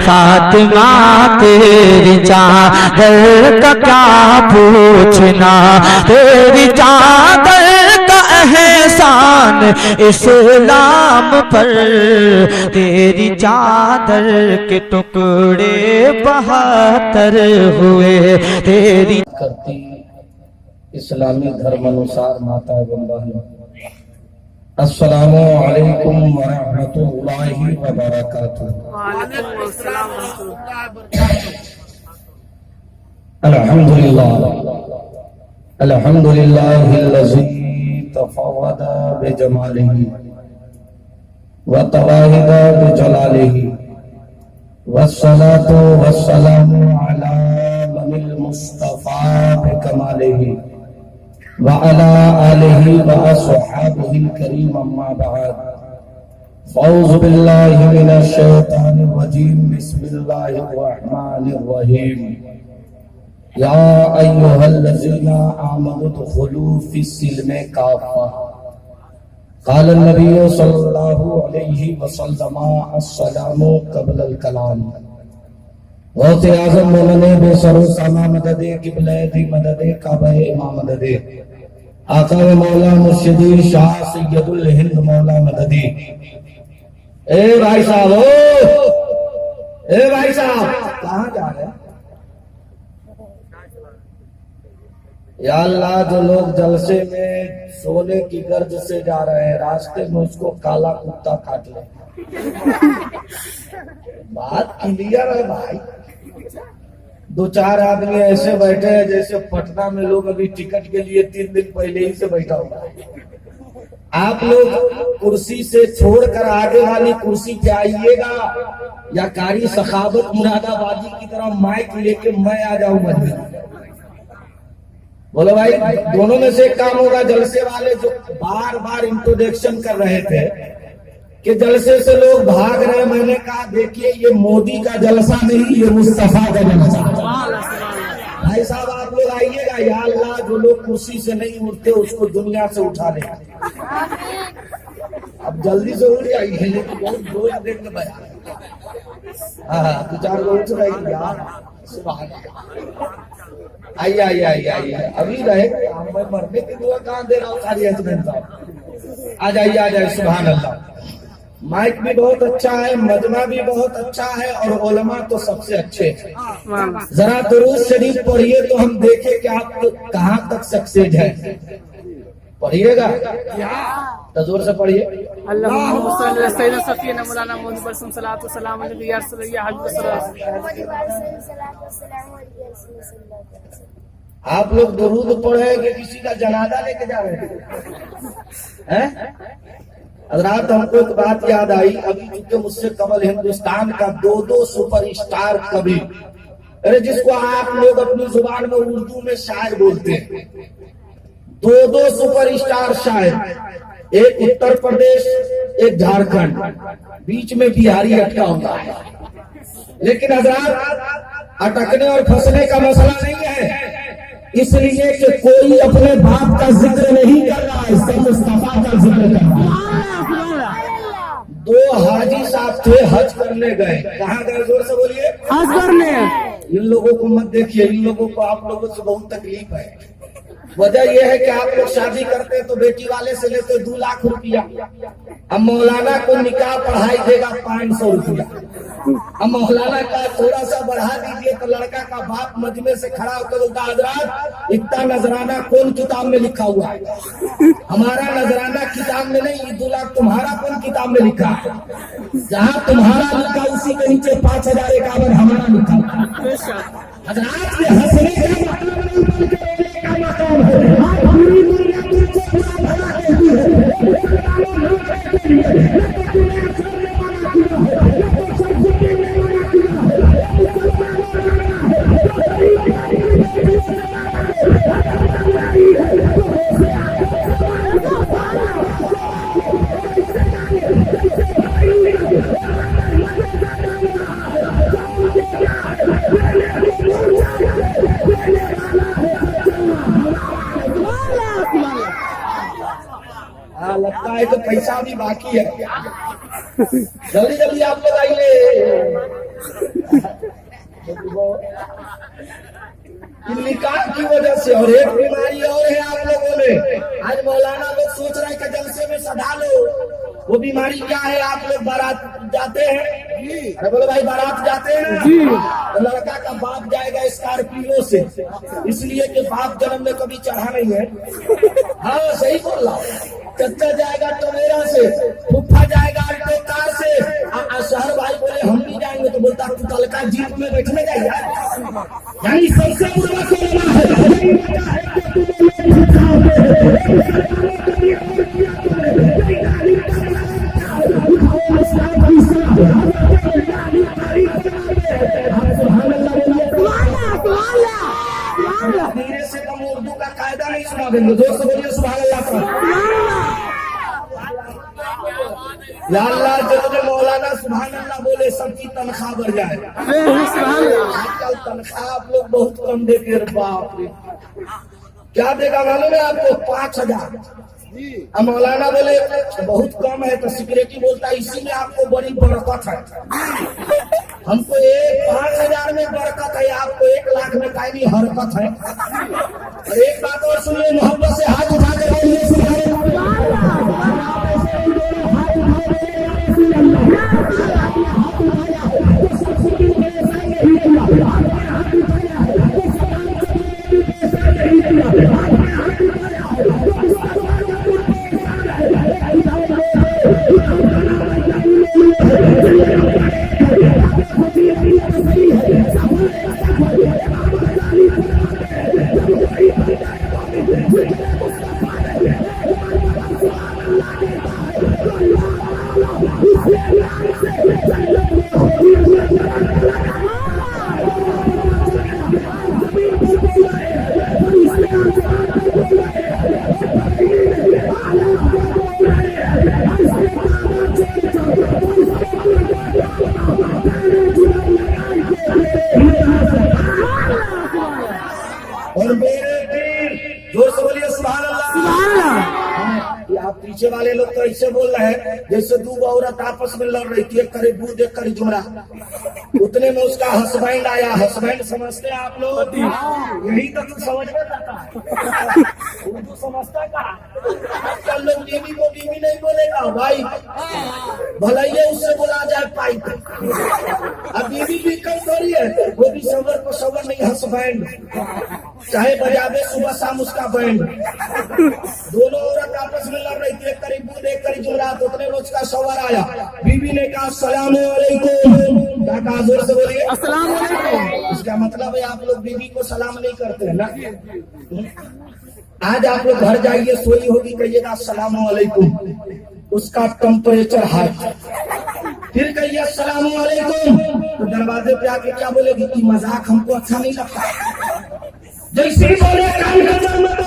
फातिमा तेरी चादर का क्या पूछना, तेरी चादर का एहसान इस्लाम पर, तेरी चादर के टुकड़े 72 हुए, तेरी करती इस्लामी धर्म अनुसार माता एवं बहनों, अस्सलामु अलैकुम व रहमतुल्लाहि व बरकातुहू। अल्हम्दुलिल्लाह अल्हम्दुलिल्लाहिल्लज़ी तफव्वदा बिजमालिही व तवाहिदा बिजलालिही वस्सलातु वस्सलामु अला मनिल मुस्तफा बिकमालिही व अला आलिही व अस्हाबिहिल करीम अम्मा बाद। औज़ु बिल्लाहि मिनश शैतानिर रजीम, बिस्मिल्लाहिर रहमानिर रहीम। या अय्युहल्लज़ीना आमनु दुखुलू फिस्सिल्मि काफ़ा। क़ाल नबी सल्लल्लाहु अलैहि वसल्लम अस्सलामु क़ब्लल कलाम। गौसे आज़म मोमने बेसरो समा मददे क़िबले दी मददे काबे इमाम मददे आका व मौला मुर्शिदी शाह सैयदुल हिंद मौला मददी। ए भाई साहब, ए भाई साहब, कहाँ जा रहे हैं? या अल्लाह, जो लोग जलसे में सोने की गर्ज से जा रहे हैं, रास्ते में उसको काला कुत्ता काट ले। बात क्लियर है भाई। दो चार आदमी ऐसे बैठे हैं जैसे पटना में लोग अभी टिकट के लिए 3 दिन पहले ही से बैठा हुआ है। आप लोग कुर्सी से छोड़कर आगे वाली कुर्सी पे आइएगा या कारी सखावत मुरादाबादी की तरह माइक लेके मैं आ जाऊं मंदिर। बोलो भाई, दोनों में से एक काम होगा। जलसे वाले जो बार बार इंट्रोडक्शन कर रहे थे कि जलसे से लोग भाग रहे, मैंने कहा देखिए ये मोदी का जलसा नहीं, ये मुस्तफा का जलसा। भाई साहब, आप लोग आइएगा। या अल्लाह, जो लोग कुर्सी से नहीं उठते उसको दुनिया से उठा ले। अब जल्दी से उठ जाइए, लेकिन बहुत जोर देख के बजा। हाँ, 2-4 लोग उठ रहे यार। आइए आइए आइए आइए, अभी रहे। मैं मरने की दुआ कहाँ दे रहा हूँ सारी हजरत साहब। आ जाइए आ जाइए। सुभान अल्लाह। माइक भी बहुत अच्छा है, मजमा भी बहुत अच्छा है और उलमा तो सबसे अच्छे हैं। जरा दुरूद शरीफ पढ़िए तो हम देखें कि आप तो कहाँ तक सक्सेस है। पढ़िएगा तो जोर से पढ़िए। आप लोग दुरूद पढ़े कि किसी का जनाजा लेके जा रहे हैं? हज़रात, हमको एक बात याद आई। अभी चूंकि मुझसे कबल हिंदुस्तान का 2 सुपरस्टार कवि, अरे जिसको आप लोग अपनी जुबान में उर्दू में शायर बोलते हैं, 2 सुपरस्टार शायर, एक उत्तर प्रदेश एक झारखंड, बीच में बिहारी अटका होता है। लेकिन हज़रात, अटकने और फंसने का मसला नहीं है, इसलिए कि कोई अपने बाप का जिक्र नहीं कर रहा है, सब मुस्तफा का जिक्र कर रहा है। 2 हाजी साहब थे, हज करने गए। कहाँ गए? जोर से बोलिए। हज करने। इन लोगों को मत देखिए, इन लोगों को आप लोगों से बहुत तकलीफ है। वजह यह है कि आप लोग शादी करते हैं तो बेटी वाले से लेते 2 लाख रुपया। अब मौलाना को निकाह पढ़ाई देगा 500 रुपया। अब मौलाना का थोड़ा सा बढ़ा दीजिए तो लड़का का बाप मजमे से खड़ा होकर बोलता, हज़रात इतना नजराना कौन किताब में लिखा हुआ है? हमारा नजराना किताब में नहीं, 2 लाख तुम्हारा कौन किताब में लिखा है? जहाँ तुम्हारा लिखा उसी के नीचे 5051 हमारा लिखा। हज़रात, ये हंसने का मतलब नहीं बल्कि रोने का मकाम है। आप पूरी दुनिया तुमको बुरा भला कहती है, लगता है तो पैसा भी बाकी है। जल्दी जल्दी आप लोग आइए। निकाह की वजह से। और एक बीमारी और है आप लोगों में, आज मौलाना लोग सोच रहे हैं कि जलसे में सधा लो। वो बीमारी क्या है? आप लोग बारात जाते हैं, अरे बोलो भाई, बारात जाते हैं तो लड़का का बाप जाएगा स्कॉर्पियो से, इसलिए कि बाप जन्म में कभी चढ़ा नहीं है। हाँ सही बोल रहा, चचा जाएगा टवेरा से, फुफ्फा जाएगा अल्टो कार से, शहर भाई बोले हम भी जाएंगे तो बोलता तू तलका जीप में बैठने जाएगा। यानी सबसे बुरा कोरोना है। धीरे से कम उर्दू का कायदा नहीं सुना देंगे। दोस्त बोलिए सुभान अल्लाह का। या अल्लाह जब मौलाना सुभान अल्लाह बोले सबकी तनख्वाह बढ़ जाए। आजकल तनख्वाह आप लोग बहुत कम देते। बाप रे, क्या देगा मालूम है आपको? 5,000। अब मौलाना बोले बहुत कम है तो सिक्योरिटी बोलता है इसी में आपको बड़ी बरकत है। हमको 5,000 में बरकत है, आपको 1 लाख में कायमी हरकत है। और एक बात और सुनिए, मोहब्बत से हाथ उठा कर पीछे वाले लोग तो ऐसे बोल रहे हैं जैसे 2 औरत आपस में लड़ रही थी, एक करे दूध एक करे जुमरा। उतने में उसका हस्बैंड आया। हस्बैंड समझते हैं आप लोग? यही तो तू समझ में आता है, उर्दू समझता का। आजकल लोग बीवी को बीवी नहीं बोलेगा भाई, भला ये उससे बोला जाए पाइप। अब बीवी भी कम थोड़ी है, वो भी सबर को सबर नहीं, हस्बैंड चाहे बजावे सुबह शाम उसका बैंड। दोनों औरत आपस में लड़ रही थी, एक करीब दूध एक करीब जुमरा। तो उतने में उसका सवार आया। बीवी ने कहा अस्सलाम वालेकुम। क्या कहा? जोर से बोलिए अस्सलाम वालेकुम। इसका मतलब है आप लोग बीवी को सलाम नहीं करते हैं ना। आज आप लोग घर जाइए, सोई होगी, कहिएगा अस्सलाम वालेकुम, उसका टेम्परेचर हाई। फिर कहिए अस्सलाम वालेकुम, तो दरवाजे पे आके क्या बोलेगी कि मजाक हमको अच्छा नहीं लगता। जैसे ही बोले काम करना मत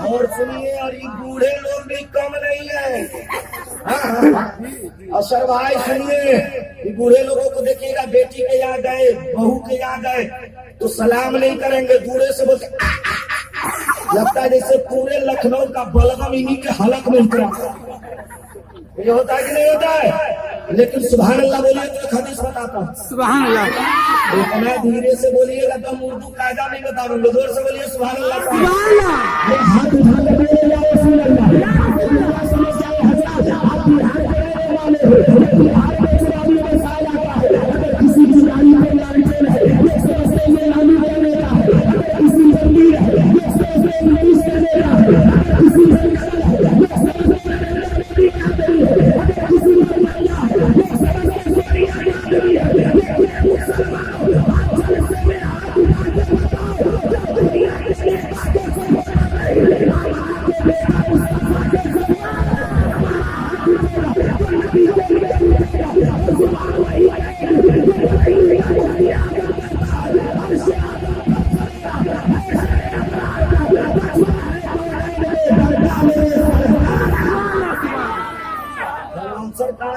और सुनिए, और ये बूढ़े लोग भी कम नहीं है। और सर भाई सुनिए, ये बूढ़े लोगों को देखिएगा, बेटी के यहाँ गए, बहू के यहाँ गए तो सलाम नहीं करेंगे, दूरे से बोलते लगता है जैसे पूरे लखनऊ का बलगम इन्हीं के हलक में उतरा। ये होता है कि नहीं होता है? लेकिन सुभान अल्लाह बोलिए तो एक हदीस बताता हूँ। सुभान अल्लाह। इतना धीरे से बोलिएगा तो हम उर्दू कायदा नहीं बता रहे, जोर से बोलिए सुभान अल्लाह।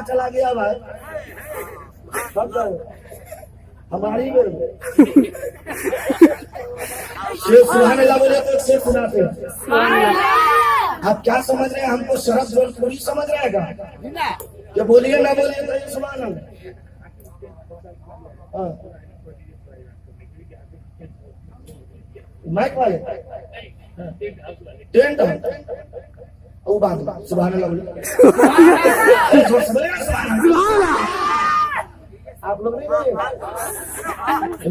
चला गया भाई? सब करो हमारी बेर में शेर सुभान अल्लाह बोले तो शेर सुनाते हैं। आप क्या समझ रहे हैं? हमको शरफ जोर पूरी समझ रहे हैं क्या? बोलिए ना बोलिए तो सुभान अल्लाह। माइक वाले टेंट वो बात सुभान अल्लाह बोलिए। आप लोग नहीं बोले?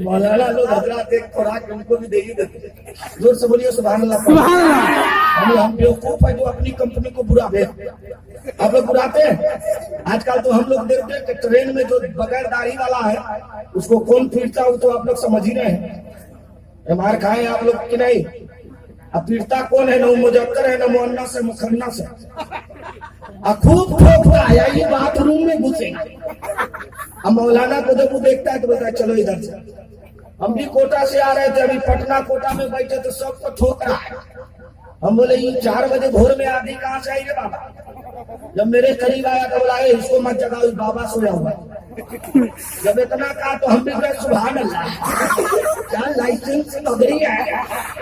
मौलाना लोग हजरात एक खुराक उनको भी दे ही देते। जोर से बोलिए सुभान अल्लाह। हम बेवकूफ है जो अपनी कंपनी को बुरा भेज। आप लोग बुराते हैं। आजकल तो हम लोग देखते हैं कि ट्रेन में जो बगैर दाढ़ी वाला है उसको कौन पीटता हो, तो आप लोग समझ ही रहे हैं। मार खाए आप लोग कि नहीं? अब पीटता कौन है? न मुजक्कर है, न मुअन्नस से मुखन्ना से। खूब ठोकता है, ये बाथरूम में घुसेगा। अब मौलाना को जब वो देखता है तो बोलता है चलो इधर से। हम भी कोटा से आ रहे थे, अभी पटना कोटा में बैठे तो सबको ठोक रहा है। हम बोले ये 4 बजे भोर में आदमी कहाँ से आएंगे बाबा? जब मेरे करीब आया तो बोला इसको मत जगाओ, बाबा सोया हुआ। जब इतना कहा तो हम भी कहे सुभान अल्लाह। क्या लाइसेंस नौकरी है?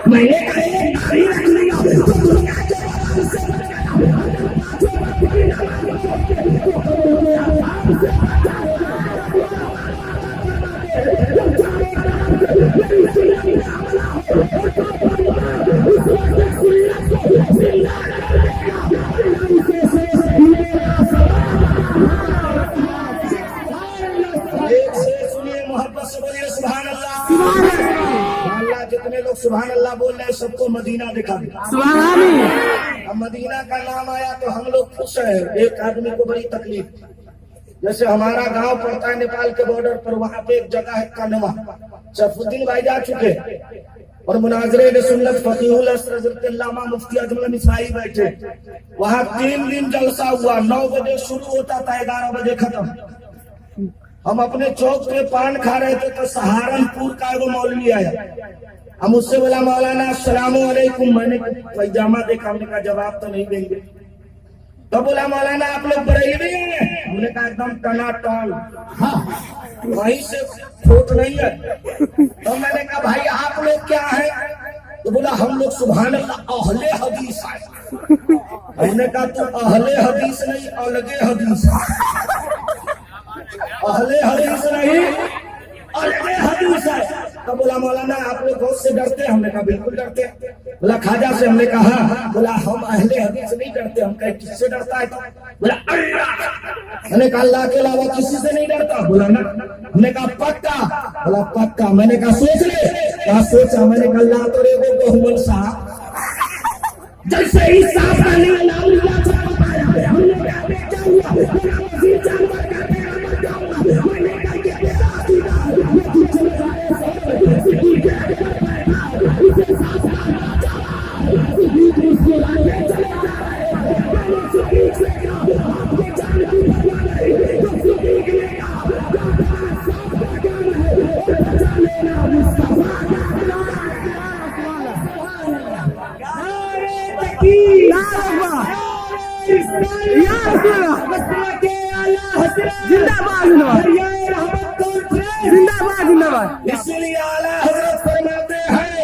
मैंने जितने लोग सुभान अल्लाह बोल रहे हैं सबको मदीना दिखा दे। अब मदीना का नाम आया तो हम लोग खुश हैं। एक आदमी को बड़ी तकलीफ, जैसे हमारा गांव पड़ता है नेपाल के बॉर्डर पर, वहां पे एक जगह है कनवा। शरफुद्दीन भाई जा चुके और मुनाजरे ने सुन्नत फकीहुल असर हज़रत अल्लामा मुफ्ती अजमल मिस्राई बैठे। वहां 3 दिन जलसा हुआ। 9 बजे शुरू होता था, 11 बजे खत्म। हम अपने चौक पे पान खा रहे थे तो सहारनपुर का एगो मौलवी आया। हम उससे बोला मौलाना अस्सलाम वालेकुम। मैंने पैजामा देखा, हमने कहा जवाब तो नहीं देंगे। तो बोला मौलाना आप लोग बरेलवी हैं? हमने कहा एकदम टनाटन। हाँ, वहीं से खोट नहीं है। तो मैंने कहा भाई आप लोग क्या है? तो बोला हम लोग सुभान अल्लाह अहले हदीस है। हमने कहा तू अहले हदीस नहीं अलगे हदीस है। अहले हदीस नहीं अलगे हदीस है। तो बोला मौलाना आप लोग बहुत से डरते हैं? हमने कहा बिल्कुल डरते हैं। बोला खाजा से? हमने कहा हाँ। बोला हम अहले हदीस नहीं डरते। हम कहे किससे डरता है? तो बोला अल्लाह। मैंने कहा अल्लाह के अलावा किसी से नहीं डरता? बोला ना। हमने कहा पक्का? बोला पक्का। मैंने कहा सोच ले? कहा सोचा। मैंने कहा अल्लाह तो रे बहुमल साहब जैसे ही साफ करने वाला हमने क्या बेचा हुआ इसलिए आला हजरत फरमाते हैं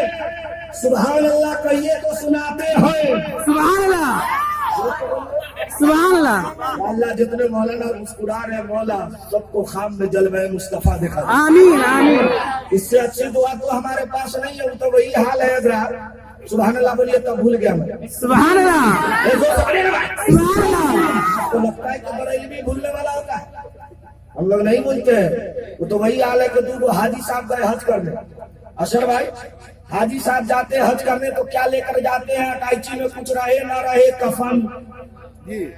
सुभान अल्लाह कहिए तो सुनाते हैं। सुभान अल्लाह, सुभान अल्लाह। अल्लाह जितने मौलाना मुस्कुरा रहे मौला सबको खाम में जलवे मुस्तफा दिखा। आमीन आमीन। इससे अच्छी दुआ तो हमारे पास नहीं है। तो वही हाल है अगर सुभान अल्लाह बोलिए तब भूल गया मैं। सुभान अल्लाह, सुभान अल्लाह। तो लगता है कि बरेलवी भूलने वाला होता है। हम लोग नहीं बोलते हैं। वो तो वही हाल है कि 2 हाजी साहब गए हज करने। अशर भाई हाजी साहब जाते हैं हज करने तो क्या लेकर जाते हैं? अटैची में कुछ रहे ना रहे कफन।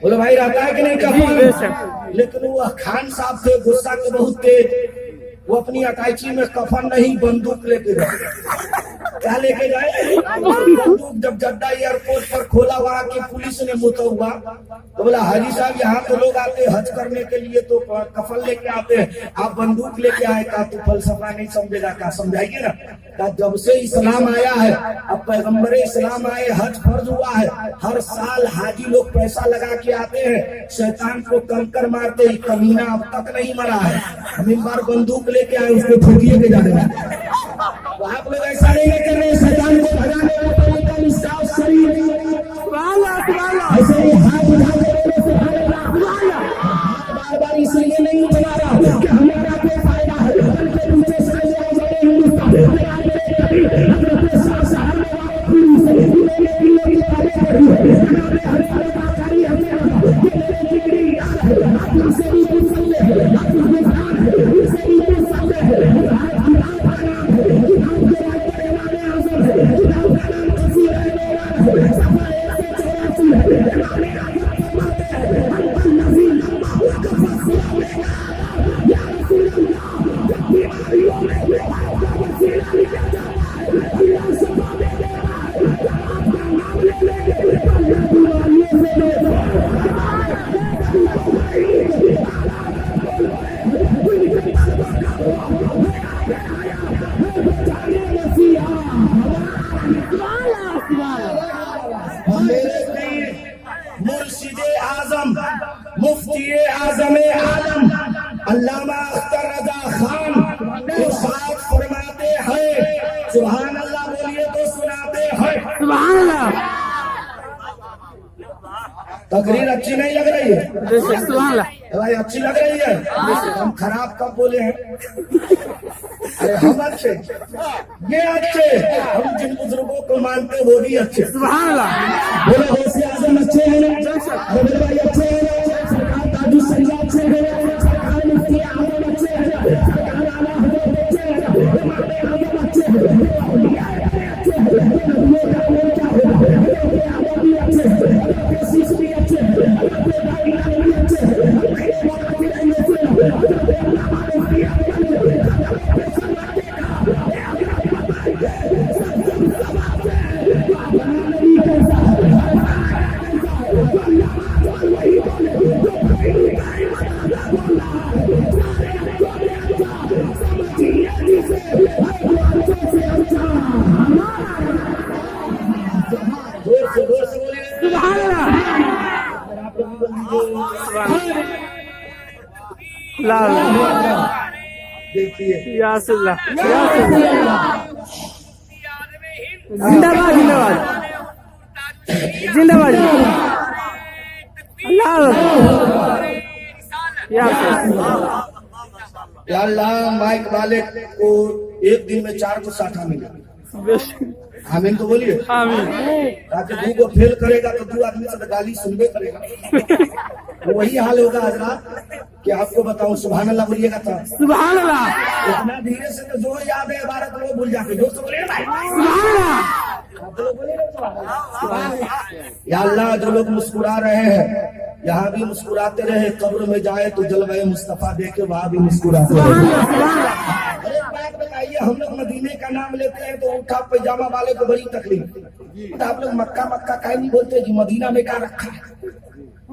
बोले भाई रहता है कि नहीं कफन? लेकिन वो खान साहब थे गुस्सा के बहुत तेज। वो अपनी अटैची में कफन नहीं बंदूक लेके गए। क्या लेके गए बंदूक। जब जड्डा एयरपोर्ट पर खोला वहां की पुलिस ने मुता हुआ तो बोला हाजी साहब यहाँ तो लोग आते हज करने के लिए तो कफन लेके आते हैं, आप बंदूक लेके आए। का तू फलसफा नहीं समझेगा, क्या समझाइए ना। का जब से इस्लाम आया है, अब पैगम्बर इस्लाम आए, हज फर्ज हुआ है, हर साल हाजी लोग पैसा लगा के आते हैं, शैतान को कंकर मारते ही कमीना अब तक नहीं मरा है। हम एक बार बंदूक लेके आए, उसको ठोकिए के जा रहे हैं। तो आप लोग ऐसा नहीं कर रहे, शैतान को भगाने का तरीका इंसाफ सही नहीं। ऐसे ही हाथ उठा के बार बार इसलिए नहीं उठा रहा कि हमारा कोई फायदा है, बल्कि पीछे से मुर्शिद आजम मुफ्ती आजम आलम अल्लामा अख्तर रजा खान इरशाद फरमाते हैं, सुभान अल्लाह बोलिए तो सुनाते हैं सुभान अल्लाह। तकरीर अच्छी नहीं लग रही है सुभान अल्लाह। भाई अच्छी लग रही है, हम खराब कब बोले हैं? अरे हम अच्छे, ये अच्छे, हम जिन बुजुर्गों को मानते वो भी अच्छे। सुभान अल्लाह। बोले गौसे आजम अच्छे हैं, अरे मेरे भाई अच्छे हैं, सरकार ताजु सरिया अच्छे हैं, सरकार मुफ्ती आजम अच्छे हैं, सरकार आला हजरत अच्छे हैं, इमाम आजम अच्छे हैं, औलिया अच्छे हैं, नबियों का नाम क्या है, आजम भी अच्छे हैं, कसीस भी अच्छे हैं, भाई भी अच्छे हैं, देखिए जिंदाबाद जिंदाबाद जिंदाबाद अल्लाह माइक वाले को एक दिन में 4 को 60 मिला। आमीन तो बोलिए आमीन। ताकि 2 को फेल करेगा तो 2 आदमी से गाली सुनबे करेगा। तो वही हाल होगा हजरात कि आपको बताऊं, सुभान अल्लाह बोलिएगा तो सुभान अल्लाह। इतना धीरे से तो जो याद है इबारत वो भूल जाते, जो तो बोलिए भाई सुभान अल्लाह। या अल्लाह जो लोग मुस्कुरा रहे हैं यहाँ भी मुस्कुराते रहे, कब्र में जाए तो जलवाए मुस्तफा देखे वहाँ भी मुस्कुराते रहे। अरे एक बात बताइए, हम लोग मदीने का नाम लेते हैं तो उठा पैजामा वाले को बड़ी तकलीफ, तो आप लोग मक्का मक्का काहे नहीं बोलते जी? मदीना में क्या रखा है?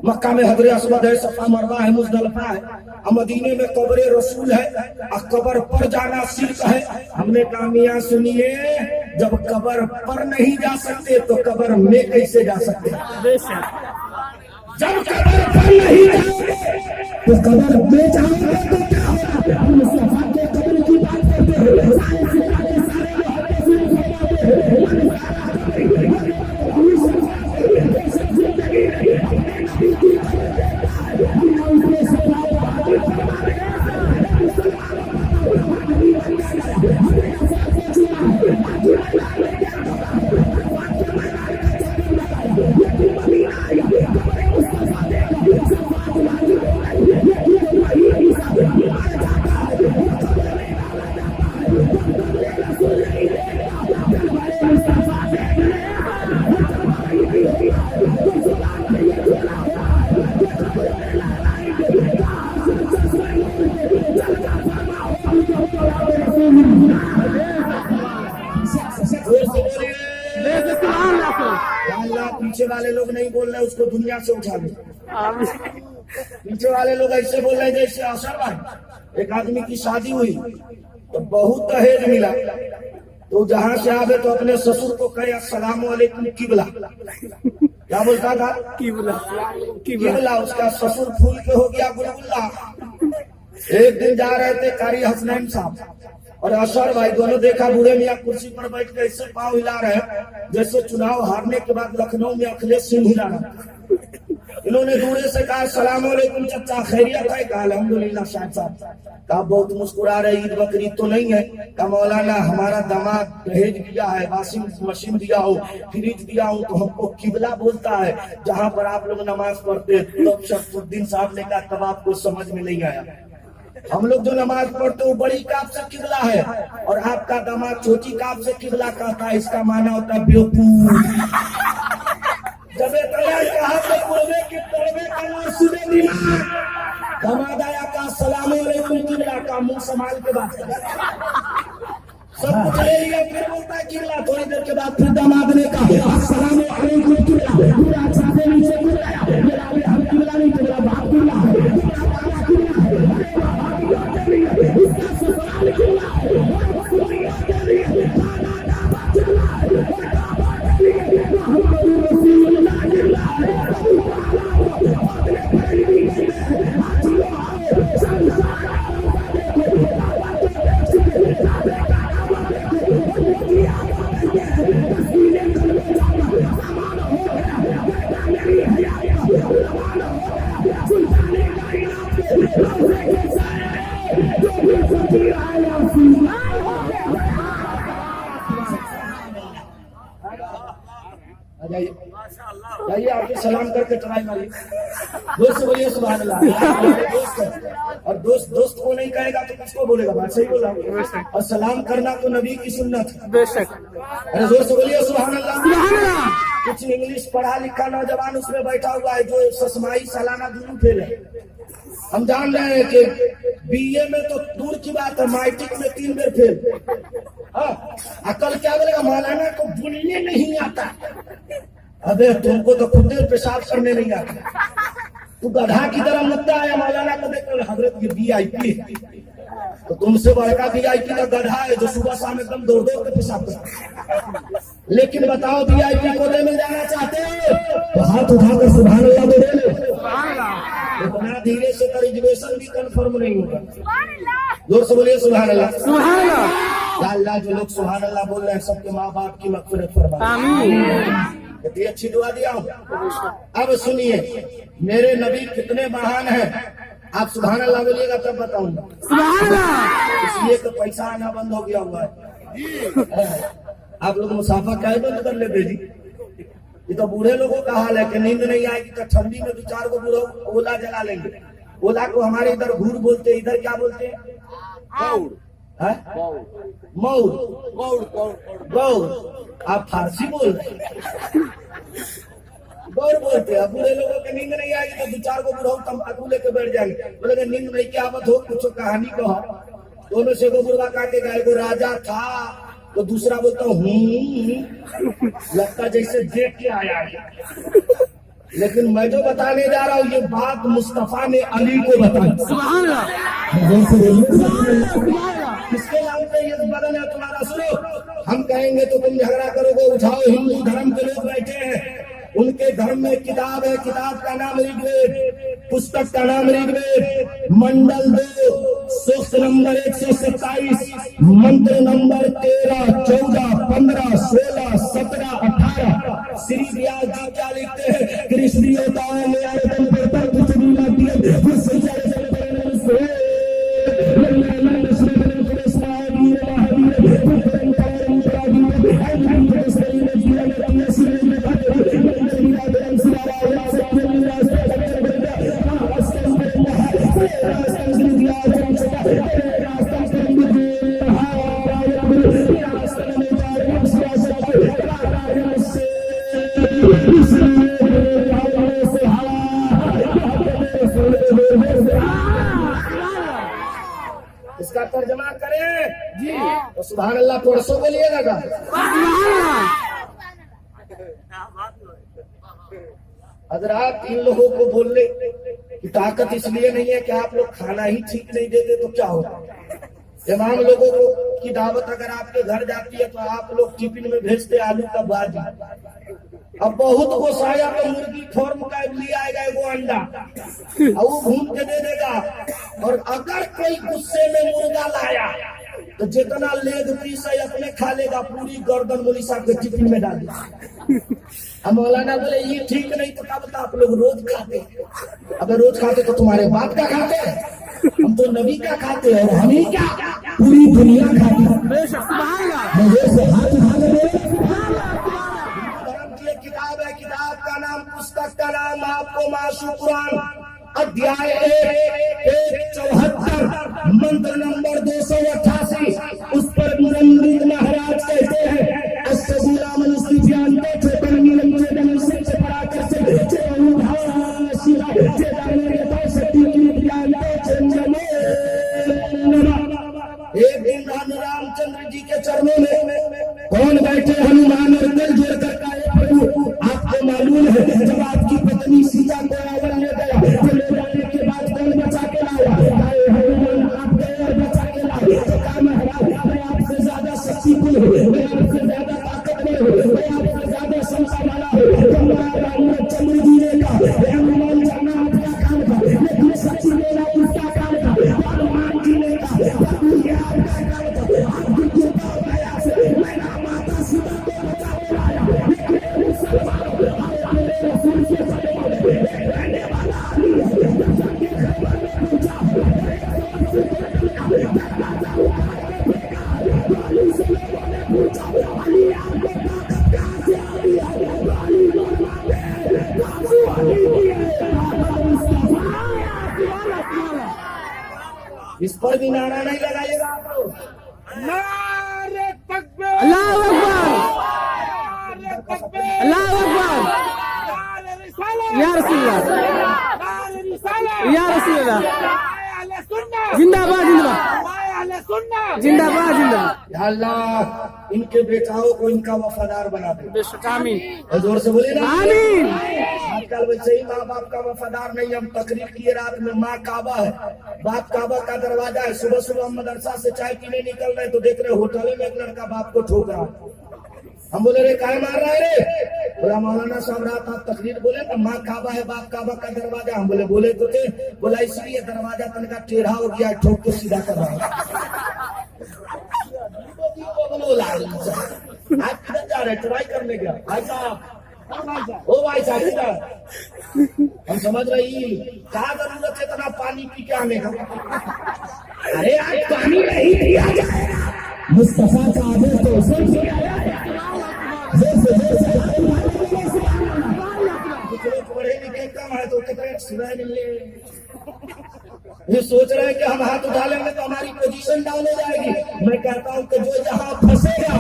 मक्का में हजरे अस्वद है, सफा मरवा है, मुजदलफा है, और मदीने में कब्र रसूल है, और कब्र पर जाना शिर्क है। हमने कहा मियां सुनिए, जब कब्र पर नहीं जा सकते तो कब्र में कैसे जा सकते? जब कब्र पर नहीं जाओगे तो कब्र में जाओगे तो क्या होगा? हम मुस्तफा के कब्र की बात करते हैं, बोलिए। सुभान अल्लाह। या अल्लाह, पीछे वाले लोग नहीं बोल रहे, उसको दुनिया से उठा दे। आमीन। पीछे वाले लोग ऐसे बोल रहे जैसे असर भाई, एक आदमी की शादी हुई तो बहुत दहेज मिला, तो जहां से आवे तो अपने ससुर को कहे अस्सलाम वालेकुम किबला। क्या बोलता था? किबला। किबला। उसका ससुर फूल के हो गया गुलगुल्ला। एक दिन जा रहे थे कारी हसनैन साहब और असर भाई, दोनों देखा बूढ़े मियाँ कुर्सी पर बैठ के ऐसे पाँव हिला रहे हैं जैसे चुनाव हारने के बाद लखनऊ में अखिलेश सिंह हिला रहा। इन्होंने दूरे से कहा सलाम वालेकुम चाचा, खैरियत है? कहा अल्हम्दुलिल्लाह शाह साहब। कहा बहुत मुस्कुरा रहे, ईद बकरीद तो नहीं है? कहा मौलाना हमारा दामाद दहेज दिया है, वॉशिंग मशीन दिया हो, फ्रिज दिया हो, तो हमको किबला बोलता है जहाँ पर आप लोग नमाज पढ़ते। तो शरफुद्दीन साहब ने कहा तब आपको समझ में नहीं आया, हम लोग जो नमाज पढ़ते वो बड़ी काप से किबला है और आपका दामाद छोटी काप से किबला कहता है। इसका माना होता है बेवकूफ। जब कहा तो पूर्वे की तौबे का नाम सुने दिमाग, दामाद आया का सलाम अलैकुम किबला, का मुंह संभाल के बात कर। सब कुछ ले लिया, फिर बोलता है किबला। थोड़ी देर के बाद फिर दामाद ने कहा अस्सलाम अलैकुम किबला, पूरा चादर नीचे गिराया, हम किबला नहीं किबला, बाप किबला है। जाइए आपके सलाम करके ट्राई मारिए। दोस्त बोलिए सुभान अल्लाह। दोस्त है और दोस्त को नहीं कहेगा तो किसको बोलेगा? बात सही बोला। और सलाम करना तो नबी की सुन्नत है। बेशक। अरे जोर से बोलिए सुभान अल्लाह। कुछ इंग्लिश पढ़ा लिखा नौजवान उसमें बैठा हुआ है जो ससमाई सालाना दोनों फेल है। हम जान रहे हैं कि बीए में तो दूर की बात है, मैट्रिक में 3 बार फेल। अकल क्या बोलेगा? मौलाना को बोलने नहीं आता। अबे तुमको तो खुद पेशाब करने नहीं आता, तू गधा की तरह मुद्दा आया मौलाना को देखकर हजरत ये VIP है, तो तुमसे बड़का VIP का गधा है जो सुबह शाम एकदम दौड़ दौड़ के पेशाब करता। लेकिन बताओ VIP को दे मिल जाना चाहते हो तो हाथ उठाकर सुभान अल्लाह बोले। इतना धीरे से तो रिजर्वेशन भी कंफर्म नहीं होगा। जोर से बोलिए सुभान अल्लाह। सुभान अल्लाह। अल्लाह जो लोग सुभान अल्लाह बोल रहे हैं सबके माँ बाप की मग़फ़िरत फरमाए। आमीन। कितनी अच्छी दुआ दिया हूँ। अब सुनिए मेरे नबी कितने महान हैं, आप सुभान अल्लाह बोलिएगा तब बताऊंगा। सुभान अल्लाह। इसलिए तो पैसा आना बंद हो गया हुआ है। आप लोग मुसाफा काहे बंद कर लेते जी? ये तो बूढ़े लोगों का हाल है कि नींद नहीं आएगी तो ठंडी में 2-4 को बूढ़ो ओला जला लेंगे। ओला को हमारे इधर घूर बोलते, इधर क्या बोलते हैं? गौर। आप फारसी बोल रहे हैं? गौर बोलते हैं। बूढ़े लोगों की नींद नहीं आएगी तो 2-4 को बुढ़ाऊ तंबाकू लेके बैठ जाएंगे। बोले नींद नहीं क्या आवत हो, कुछ कहानी कहो। दोनों से को बुढ़वा काटे गए, को राजा था तो दूसरा बोलता हूँ लगता जैसे देख के आया है। लेकिन मैं जो बताने जा रहा हूँ ये बात मुस्तफा ने अली को बताई। सुभान अल्लाह। किसके नाम पे ये बदन है तुम्हारा? सुनो, हम कहेंगे तो तुम झगड़ा करोगे। उठाओ, हिंदू धर्म के लोग बैठे हैं, उनके धर्म में किताब है, किताब का नाम ऋग्वेद, पुस्तक का नाम ऋग्वेद, मंडल 2, सूक्त नंबर 127, मंत्र नंबर 13, 14, 15, 16, 17, 18। श्री व्यास जी क्या लिखते हैं? कृष्ण देवताओं ने आयतन पर कुछ नहीं लाती है, फिर तर्जमा करें जी तो सुभान अल्लाह 500 के लिए लगा। हजरात इन लोगों को बोलने की ताकत इसलिए नहीं है कि आप लोग खाना ही ठीक नहीं देते तो क्या होगा। तमाम लोगों को की दावत अगर आपके घर जाती है तो आप लोग टिफिन में भेजते आलू का भाजी। अब बहुत गोसाया तो मुर्गी फॉर्म का लिए आएगा वो अंडा और वो भून के दे देगा। और अगर कोई गुस्से में मुर्गा लाया तो जितना लेग पीस है अपने खा लेगा, पूरी गर्दन मौलवी साहब के टिफिन में डाल देगा। अब मौलाना बोले ये ठीक नहीं तो क्या बता, आप लोग रोज खाते, अगर रोज खाते तो तुम्हारे बाप का खाते हैं, हम तो नबी का खाते हैं, हम ही क्या पूरी दुनिया खाती है। किताब है, किताब का नाम, पुस्तक का नाम आपको माशू कुरान अध्याय 174 मंत्र नंबर 288 उस पर नंदित महाराज कहते हैं अस्सबुला मनुष्य जानते थे से पढ़ा कर से एक दिन रामचंद्र जी के चरणों में कौन बैठे, हनुमान और दिल जोड़ कर कहा प्रभु आपको मालूम है जब आपकी पत्नी सीता को रावण ले गया तो ले जाने के बाद कौन बचा के लाया, हनुमान आप गए और बचा के लाए। तो कहा महाराज मैं आपसे ज्यादा शक्तिपुर हूँ, मैं आपसे ज्यादा ताकतवर हूँ, मैं आपसे ज्यादा क्षमता वाला हूँ। तो रामचंद्र जी ने कहा हनुमान जाना आपका काम था, लेकिन सच्ची मेरा उसका काम था। हनुमान जी ने कहा आपका काम था, आपकी कृपा दया से मैंने माता सीता को बचा के लाया। इस पर भी नारा नहीं लगाइएगा आप लोग। नारे तकबीर, अल्लाह अकबर, अल्लाह अकबर, या रसूलल्लाह, या रसूलल्लाह, जिंदाबाद जिंदाबाद जिंदाबाद जिंदाबाद। या अल्लाह इनके बेटाओं को इनका वफादार बना दे। आमीन, और जोर से बोले ना आमीन। आजकल वैसे ही माँ बाप का वफादार नहीं। हम तकरीर किए रात में, माँ काबा है, बाप काबा का दरवाजा है। सुबह सुबह हम मदरसा से चाय पीने निकल रहे तो देख रहे होटल में एक लड़का बाप को ठोक रहा है। हम बोले रे काय मार रहा है रे? बोला मौलाना साहब रात आप तकरीर बोले ना माँ काबा है बाप काबा का दरवाजा। हम बोले तो थे। बोला इसलिए दरवाजा तनका टेढ़ा हो गया, ठोक के सीधा कर रहा है। आप किधर जा रहे? ट्राई करने गया भाई साहब, ओ भाई साहब हम समझ रही क्या जरूरत है इतना पानी पी के आने का। अरे आज पानी नहीं पिया जाएगा, मुस्तफा का आदेश तो पढ़े लिखे कम है तो कितने सुनाई मिले। ये सोच रहे हैं कि हम हाथ उठा लेंगे तो हमारी पोजीशन डाउन हो जाएगी। मैं कहता हूँ कि जो जहाँ फंसेगा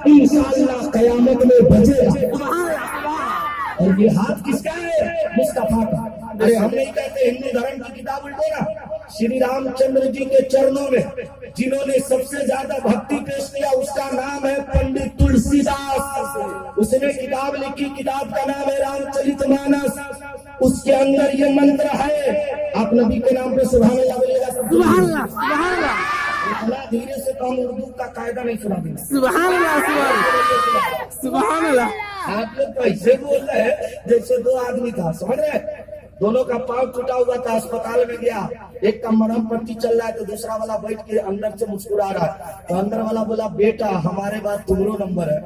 इंशाअल्लाह कयामत में बचेगा। और ये हाथ किसका है? मुस्तफा का। अरे हम नहीं कहते, हिंदू धर्म की किताब उल्टो ना, श्री रामचंद्र जी के चरणों में जिन्होंने सबसे ज्यादा भक्ति पेश किया उसका नाम है पंडित तुलसीदास। उसने किताब लिखी, किताब का नाम है रामचरितमानस। उसके अंदर ये मंत्र है, आप नबी के नाम पे सुभान अल्लाह बोलिएगा। सुभान अल्लाह, सुभान अल्लाह। इतना धीरे से तो हम उर्दू का कायदा नहीं सुना देना। सुभान अल्लाह, सुभान अल्लाह। आप लोग तो ऐसे बोल रहे हैं जैसे दो आदमी था, समझ रहे? दोनों का पांव टूटा हुआ था, अस्पताल में गया, एक का मरहम पट्टी चल रहा है तो दूसरा वाला बैठ के अंदर से मुस्कुरा रहा है। तो अंदर वाला बोला बेटा हमारे बाद तुम्हारा नंबर है,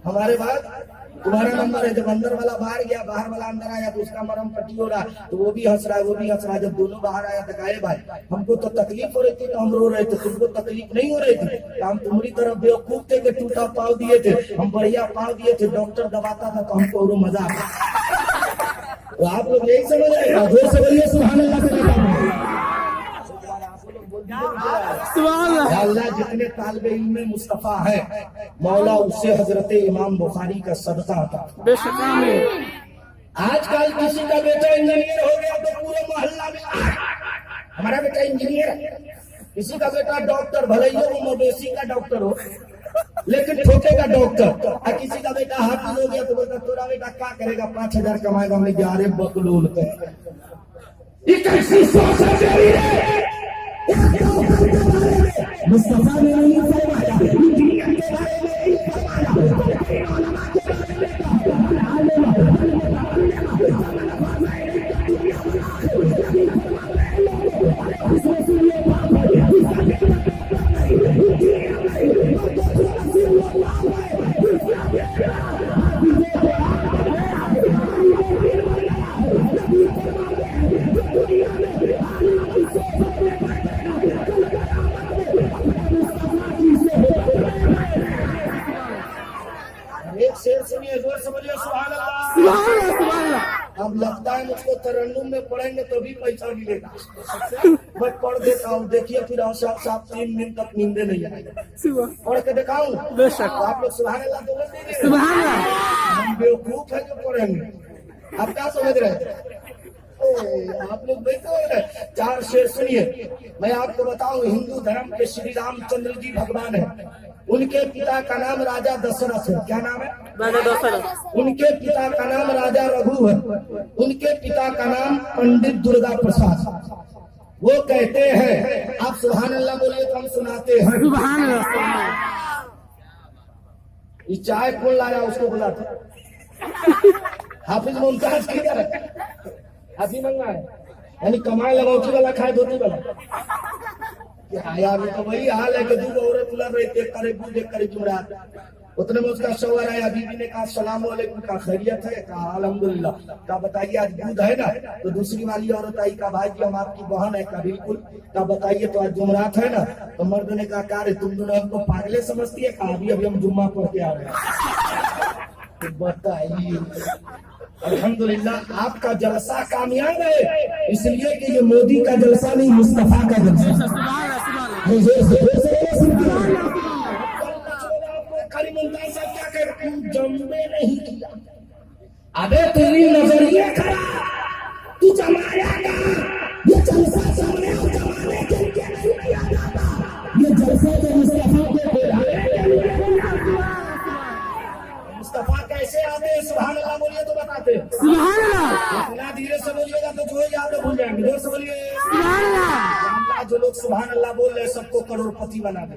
हमारे बाद तुम्हारा नंबर है। जब अंदर वाला बाहर गया, बाहर वाला अंदर आया तो उसका मरहम पट्टी हो रहा है तो वो भी हंस रहा है, वो भी हंस रहा है। जब दोनों बाहर आया तो कहे भाई हमको तो तकलीफ हो रही थी तो हम रो रहे थे, तुमको तकलीफ नहीं हो रही थी? हम तुम्हारी तरफ बेवकूफ थे कि टूटा पाव दिए थे, हम बढ़िया पाव दिए थे, डॉक्टर दबाता था तो हमको और मजा आता। तो आप लोग यही समझ रहे हैं? जोर से बोलिए सुभान अल्लाह से। सुभान अल्लाह। अल्लाह जितने तालिबे इल्म मुस्तफा है मौला उससे हजरत इमाम बुखारी का सदका आता। बेशक आमीन। आजकल किसी का बेटा इंजीनियर हो गया तो पूरे मोहल्ला में हमारा बेटा इंजीनियर है, किसी का बेटा डॉक्टर, भले ही वो मवेशी का डॉक्टर हो लेकिन ठोकेगा डॉक्टर। और किसी का बेटा हाफिज हो गया तो बोलता तोरा बेटा क्या करेगा, 5,000 कमाएगा। हमने 11 बकलोल कर। ये कैसी सोच है तेरी रे? मुस्तफा ने नहीं फरमाया, दुनिया के बारे में नहीं फरमाया। एक शेर सुनिए, जोर समझिए, सुभान अल्लाह। सुभान अल्लाह, सुभान अल्लाह। अब लगता है मुझको तरन्नुम में पढ़ेंगे तभी पैसा मिलेगा। मैं पढ़ देता हूँ, देखिए फिर साहब 3 दिन तक नींदे नहीं आएगा। पढ़ के दिखाऊं? बेशक। तो आप लोग सुभान अल्लाह तो बोल दीजिए। सुभान अल्लाह। हम बेवकूफ है जो पढ़ेंगे। आप क्या समझ रहे हैं? आप लोग बैठे 4 शेर सुनिए। मैं आपको बताऊं, हिंदू धर्म के श्री रामचंद्र जी भगवान है। उनके पिता का नाम राजा दशरथ है। क्या नाम है? राजा दशरथ। उनके पिता का नाम राजा रघु है। उनके पिता का नाम पंडित दुर्गा प्रसाद। वो कहते हैं, आप सुभान अल्लाह बोलिए तो हम सुनाते हैं। सुभान अल्लाह, सुभान अल्लाह। ये चाय कौन लाया उसको बुलाते? हाफिज मुमताज किधर है? हाफी मंगा है, यानी कमाए लगौती वाला खाए धोती वाला। यार तो वही हाल है कि 2 औरत लड़ रही थी, करीब देख करीब जुमरात। उतने में उसका शौहर आया, बीवी ने कहा सलाम वालेकुम, का खैरियत है? कहा अल्हम्दुलिल्लाह। का बताइए आज दूध है ना? तो दूसरी वाली औरत आई, का भाई जी हम आपकी बहन है। का बिल्कुल। का बताइए तो आज जुमरात है ना? तो मर्द ने कहा क्या रे तुम दोनों हमको पागले समझती है? कहा अभी हम जुम्मा पढ़ के आ रहे हैं। तो बताइए, अल्हम्दुलिल्लाह आपका जलसा कामयाब है, इसलिए कि ये मोदी का जलसा नहीं, मुस्तफा का जलसा। क्या कर जम्मे नहीं किया? अबे तेरी नजरिए खराब, तू जमाएगा। ये जलसा सामने जमाने के लिए नहीं किया जाता। ये जलसा तो मुस्तफा मुस्तफा कैसे आते हैं? सुभान अल्लाह बोलिए तो बताते हैं। सुभान अल्लाह। इतना धीरे से बोलिएगा तो जो याद है भूल जाएंगे। जोर से बोलिए सुभान अल्लाह। जो लोग सुभान अल्लाह बोल रहे हैं सबको करोड़पति बना दे।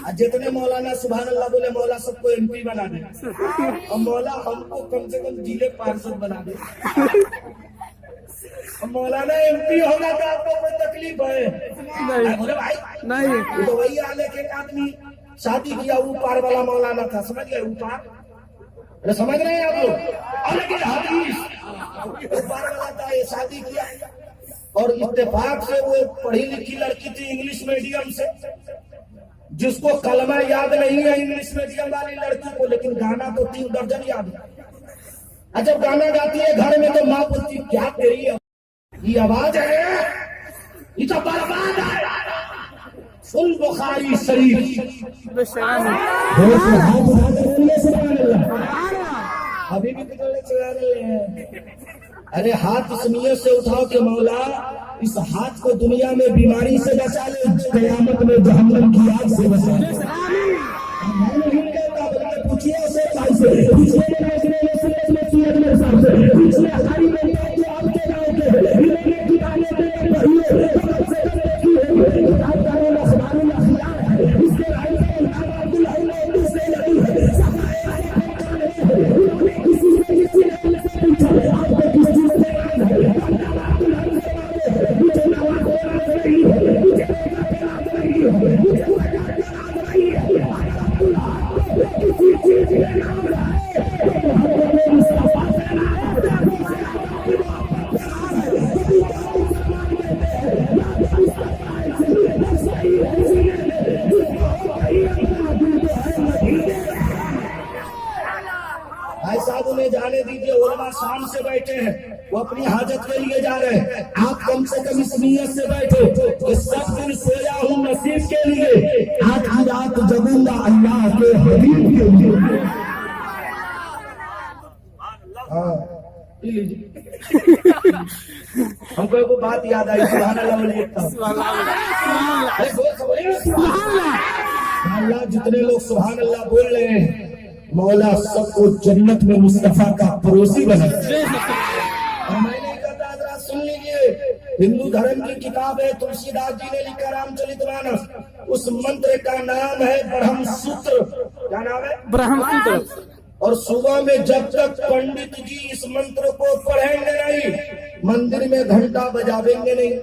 और जितने मौलाना सुभान अल्लाह बोले, मौला सबको MP बना दे। और मौला हमको कम से कम जिले पार्षद बना दे। मौलाना MP होगा तो आपको कोई तकलीफ है? बोले भाई नहीं, तो वही हाल है कि एक आदमी शादी किया, ऊपर वाला मौलाना था, समझ गए? ऊपर समझ रहे हैं आप लोग? अलग हदीस ऊपर वाला था, ये शादी किया और इत्तेफाक से वो पढ़ी लिखी लड़की थी इंग्लिश मीडियम से, जिसको कलमा याद नहीं है इंग्लिश मीडियम वाली लड़की को, लेकिन गाना तो 3 दर्जन याद है। जब गाना गाती है घर में तो माँ बोलती क्या तेरी ये आवाज है, ये तो बर्बाद है। सुन बुखारी शरीफ। अभी भी चला रहे हैं। अरे हाथ इस नीयत से उठाओ कि मौला इस हाथ को दुनिया में बीमारी से बचा ले, कयामत में जहन्नम की आग से बचा ले। पूछिए उसे जाने दीजिए। उलमा शाम से बैठे हैं, वो अपनी हाजत के लिए जा रहे हैं। आप कम से कम इस नीयत से बैठो कि सब दिन सोया हूँ नसीब के लिए, आज की रात जगूंगा अल्लाह के हबीब के लिए। हाँ, पी लीजिए। हमको एक बात याद आई, सुभान अल्लाह बोलिए। अरे बोलिए सुभान अल्लाह। जितने लोग सुभान अल्लाह बोल रहे हैं, मौला सबको जन्नत में मुस्तफा का पड़ोसी बना। और मैंने कहा जरा सुन लीजिए, हिंदू धर्म की किताब है, तुलसीदास जी ने लिखा रामचरितमानस, उस मंत्र का नाम है ब्रह्म सूत्र। क्या नाम है? ब्रह्म सूत्र। और सुबह में जब तक पंडित जी इस मंत्र को पढ़ेंगे नहीं, मंदिर में घंटा बजावेंगे नहीं।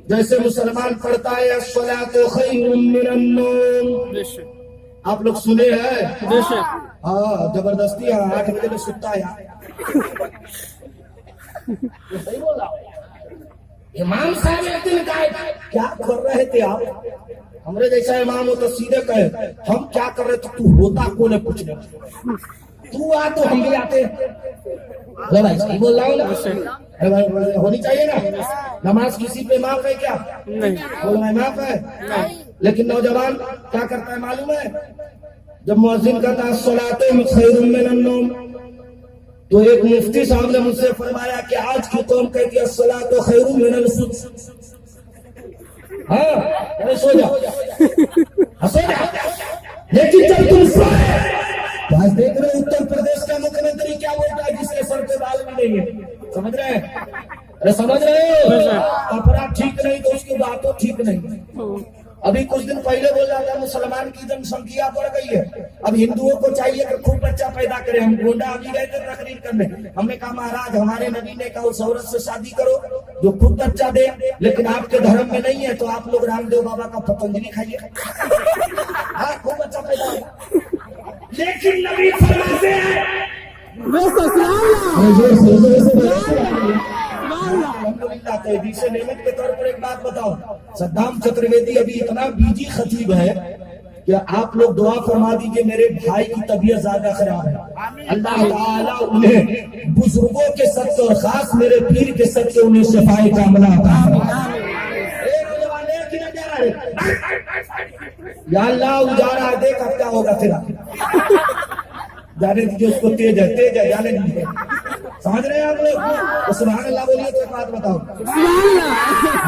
जैसे मुसलमान पढ़ता है अस्सलातु खैरुम मिनन नौम, आप लोग सुने हैं? हाँ, जबरदस्ती 8 बजे में सुता है। सही बोला इमाम साहब एक दिन कहे, क्या कर रहे थे आप? हमरे जैसा इमाम हो तो सीधे कहे, हम क्या कर रहे थे? तू होता कौन है पूछने? तू आ तो हम भी आते। अरे भाई सही बोल रहा हूँ ना, होनी चाहिए ना। नमाज किसी पे माफ है क्या? नहीं। बोलना माफ है। लेकिन नौजवान क्या करता है मालूम है? जब मुअज्जिन कहता है अस्सलातु खैरुम मिनन नौम, तो एक मुफ्ती साहब ने मुझसे फरमाया कि आज की कौम कहती है अस्सलातु खैरुम मिनल सुद। हाँ, अरे सो जाओ, सो जाओ। लेकिन जब तुम सोए, आज देख रहे उत्तर प्रदेश का मुख्यमंत्री क्या बोलता है, जिसके सर पे बाल भी नहीं है। समझ रहे हैं? अरे समझ रहे हो? अपराध ठीक नहीं तो उसकी बातों ठीक नहीं। अभी कुछ दिन पहले बोल रहा था मुसलमान की जनसंख्या बढ़ गई है, अब हिंदुओं को चाहिए कि खूब बच्चा पैदा करें। हम गोंडा अभी गए थे तकरीर करने, हमने कहा महाराज हमारे नबी ने कहा उस औरत से शादी करो जो खुद बच्चा दे, लेकिन आपके धर्म में नहीं है तो आप लोग रामदेव बाबा का पतंजलि खाइए। हाँ, खूब बच्चा पैदा हो, लेकिन नबी फरमाते हैं अल्हम्दुलिल्लाह। तेजी से नेमत के तौर पर एक बात बताओ, सद्दाम चतुर्वेदी अभी इतना बिजी खतीब है कि आप लोग दुआ फरमा दीजिए, मेरे भाई की तबीयत ज्यादा खराब है। अल्लाह ताला उन्हें बुजुर्गों के सदके और खास मेरे पीर के सदके उन्हें शफाए कामना अता फरमाए। या अल्लाह उजारा देख अब क्या होगा तेरा। जाने दीजिए उसको, तेज है जाने दीजिए। समझ रहे हैं आप लोग? तो सुभान अल्लाह बोलिए। तो एक बात बताओ,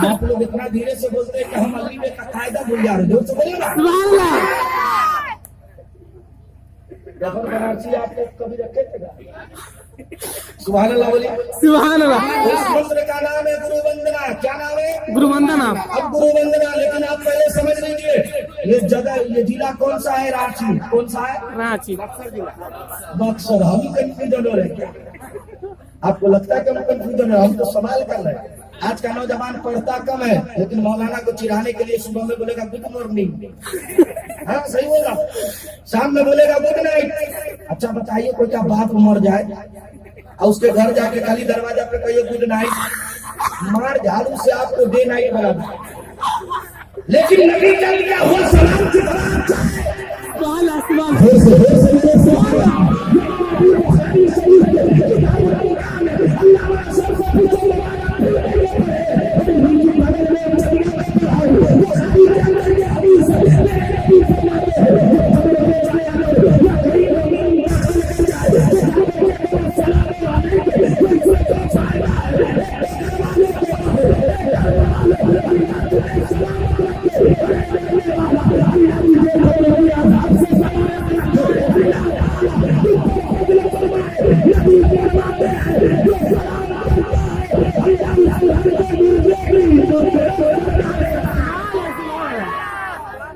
आप लोग इतना धीरे से बोलते हैं कि हम अली में का कायदा भूल जा रहे। जोर से बोलिए ना। जफर बनारसी आप लोग कभी रखे थे? सुभान अल्लाह बोलिए। सुभान अल्लाह। उस मंत्र का नाम है गुरु वंदना। क्या नाम है? गुरु वंदना। अब गुरु वंदना, लेकिन आप पहले समझ लीजिए ये जगह, ये जिला कौन सा है? रांची। कौन सा है? रांची। बक्सर। हम ही कंफ्यूजन हो रहे हैं क्या? आपको लगता है कि हम कंफ्यूजन है? हम तो सवाल कर रहे हैं। आज का नौजवान पढ़ता कम है, लेकिन मौलाना को चिढ़ाने के लिए सुबह में बोलेगा गुड मॉर्निंग। हाँ सही बोला। शाम में बोलेगा गुड नाइट। अच्छा बताइए, कोई क्या बाप मर जाए और उसके घर जाके खाली दरवाजा पे कहिए गुड नाइट, मार झाड़ू से आपको डे नाइट बना दे। लेकिन नबी चल गया हुआ सलाम की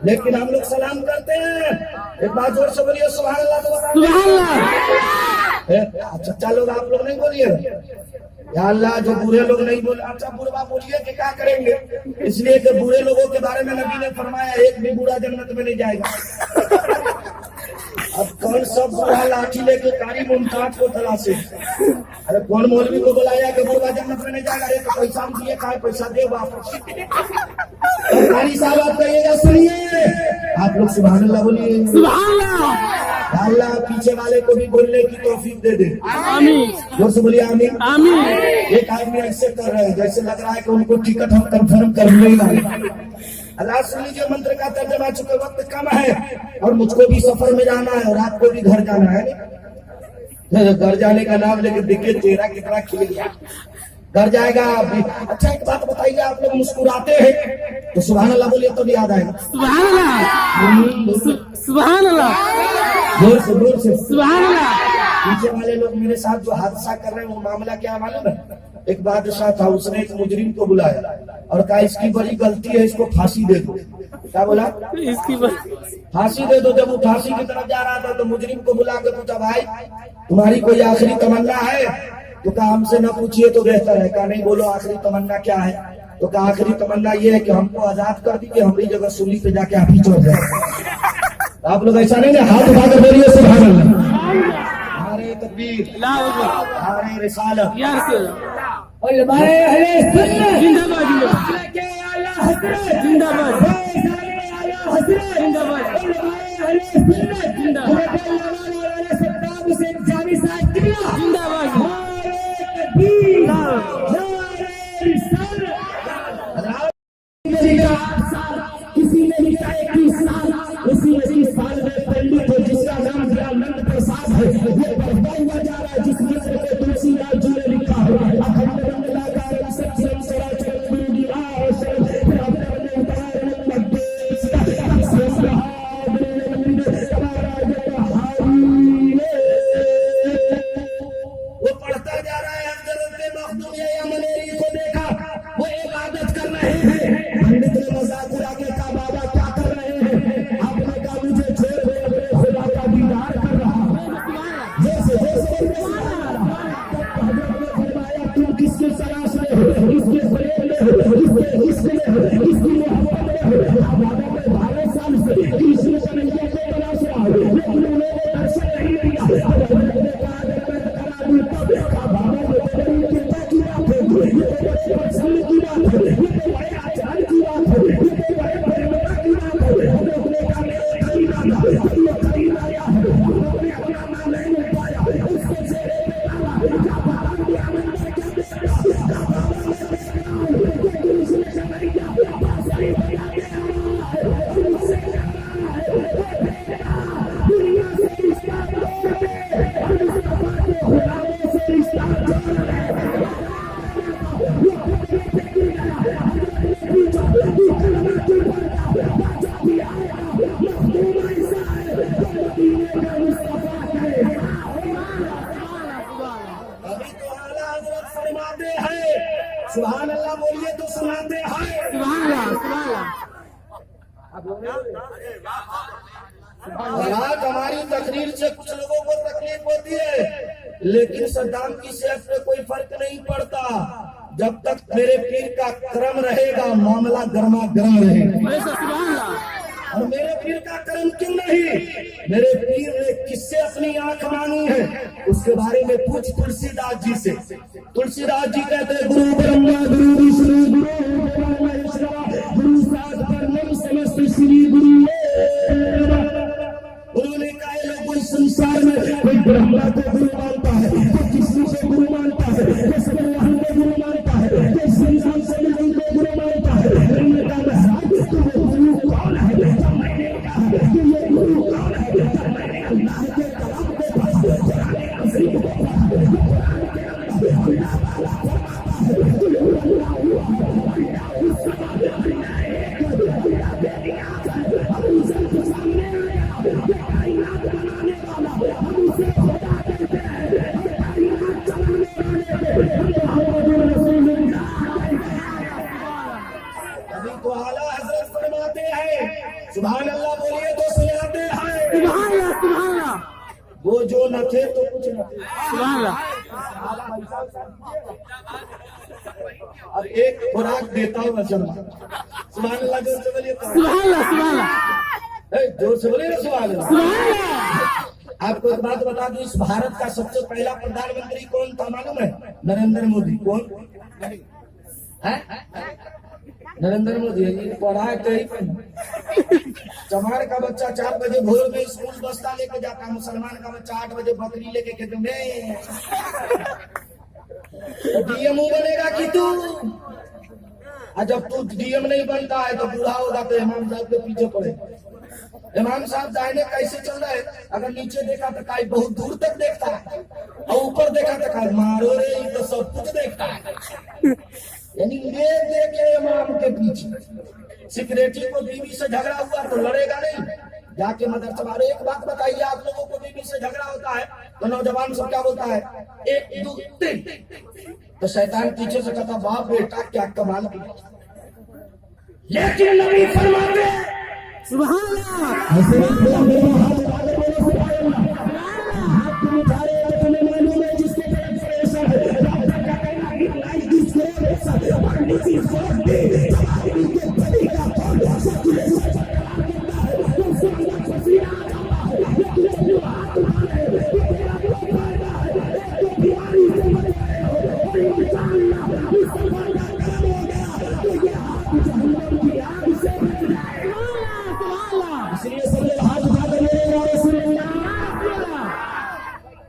लेकिन हम लोग सलाम करते हैं। एक बात जोर से बोलिए सुभान अल्लाह। तो अच्छा लोग आप लोग नहीं बोलिए या अल्लाह। जो बुरे लोग नहीं बोले, अच्छा बुरा बोलिए कि क्या करेंगे? इसलिए कि बुरे लोगों के बारे में नबी ने फरमाया एक भी बुरा जन्नत में नहीं जाएगा। अब कौन सब बुरा लाठी लेके कारी मुमताज को तलाशे? अरे कौन मौलवी को बुलाया कि बुरा जन्नत में नहीं जाएगा? अरे तो पैसा हम दिए, खाए पैसा दे वापस। कारी साहब आप कहिएगा, सुनिए आप लोग सुभान अल्लाह बोलिए। सुभान अल्लाह। पीछे वाले को भी बोलने की तौफीक दे दे। आमीन। जोर से बोलिए आमीन। आमीन। एक आदमी ऐसे कर रहे हैं जैसे लग रहा है कि उनको टिकट हम कंफर्म करने ही वाले। अल्लाह सुन लीजिए, मंत्र का तर्जमा, चुके वक्त कम है और मुझको भी सफर में जाना है और आपको भी घर जाना है। घर जाने का नाम लेके देखिए चेहरा कितना खिल गया। घर जाएगा अभी। अच्छा एक बात बताइए, आप लोग मुस्कुराते हैं तो सुभान अल्लाह बोलिए तो याद आएगा। सुभान अल्लाह, सुभान अल्लाह, जोर से सुभान अल्लाह। पीछे वाले लोग मेरे साथ जो हादसा कर रहे हैं वो मामला क्या मालूम है? एक बादशाह था, उसने एक मुजरिम को बुलाया और कहा इसकी बड़ी गलती है, इसको फांसी दे दो। क्या बोला? इसकी फांसी दे दो। जब वो फांसी की तरफ जा रहा था तो मुजरिम को बुला के पूछा, भाई तुम्हारी कोई आखिरी तमन्ना है? तो कहा हमसे न पूछिए तो बेहतर है। कहा नहीं, बोलो आखिरी तमन्ना क्या है? तो कहा आखिरी तमन्ना ये है कि हमको आजाद कर दीजिए, हमारी जगह सूली पे जाके आप ही चढ़ जाए। आप लोग ऐसा नहीं ना हाथ उठा कर बोलिए सुभान अल्लाह, नारे तकबीर, नारे रिसालत, जिंदाबाद जिंदाबाद किसी ने लिखा है कि साल उसी साल में पंडित है जिसका नाम नंद प्रसाद है, ये बढ़ता हुआ जा रहा है। जिस मंत्र को तुलसीदास जी ने लिखा है, अखंड मंडलाकार सत्संग सराचर गुरु निवास वो पढ़ता जा रहा है। हज़रत मखदूम या मनेरी को देखा, वो इबादत कर रहे हैं। पंडित ने मजाक उड़ा के कहा, बाबा क्या कर रहे हैं? आपने कहा मुझे छोड़ दो, अपने खुदा का दीदार कर रहा हूं। जैसे फरमाया, तुम किसकी तलाश में हो? किसके प्रेम में हो? किसके इश्क में हो? किसकी मोहब्बत में हो? बाबा मैं 12 साल से कृष्ण कन्हैया को तलाश रहा हूं, लेकिन उन्होंने दर्शन नहीं दिया। सुभान अल्लाह बोलिए तो सुनाते हैं। सुभान अल्लाह, सुभान अल्लाह। आज हमारी तकरीर से कुछ लोगों को तकलीफ होती है, लेकिन सद्दाम की सेहत पे कोई फर्क नहीं पड़ता। जब तक मेरे पीर का कर्म रहेगा मामला गर्मा गर्म रहेगा। सुभान अल्लाह। और मेरे पीर का कर्म क्यों नहीं? मेरे पीर ने किससे अपनी आंख मांगी है उसके बारे में पूछ तुलसीदास जी से। तुलसीदास जी कहते हैं, गुरु ब्रह्मा गुरु विष्णु गुरु महेश्वरा गुरु सात परम समस्त श्री गुरु। उन्होंने कहा लोग कोई संसार में कोई ब्रह्मा को गुरु मानता है, कोई विष्णु को गुरु मानता है, कोई सत्यनारायण को गुरु मानता है, कोई श्री राम को गुरु मानता है। उन्होंने कहा तो वो गुरु कौन है? मैंने कहा कि ये गुरु कौन है? मैंने अल्लाह के कलाम अभी तो आला हजरत फरमाते हैं, सुभान अल्लाह बोलिए तो सुनाते हैं। सुभान अल्लाह, सुभान अल्लाह। वो जो न थे तो कुछ न थे। सुभान अल्लाह। और एक खुराक देता हूँ नजर। सुभान अल्लाह जोर से बोलिए। सुभान अल्लाह, सुभान अल्लाह। जोर से बोलिए ना सुभान अल्लाह। सुभान अल्लाह। आपको एक बात बता दूं, इस भारत का सबसे पहला प्रधानमंत्री कौन था मालूम है? नरेंद्र मोदी। कौन है? नरेंद्र मोदी। पढ़ा है कहीं चमार का बच्चा 4 बजे भोर में स्कूल बस्ता लेके जाता है, मुसलमान का बच्चा 8 बजे बकरी लेके खेत में। डीएम बनेगा कि तू? और जब तू डीएम नहीं बनता है तो बूढ़ा होगा तो इमाम साहब के पीछे पड़े। इमाम साहब दाहिने कैसे चल रहे, अगर नीचे देखा तो काई बहुत दूर तक देखता है, और ऊपर देखा तो काई मारो रे ये तो सब कुछ देखता है। यानी ये देखे इमाम के पीछे। सिक्योरिटी को बीवी से झगड़ा हुआ तो लड़ेगा नहीं, जाके मदरसा मारो। एक बात बताइए, आप लोगों को बीवी से झगड़ा होता है तो नौजवान सब क्या बोलता है, 1 2 3, तो शैतान पीछे से कहता बाप बेटा क्या कमाल किया। लेकिन नबी फरमाते सुभान अल्लाह।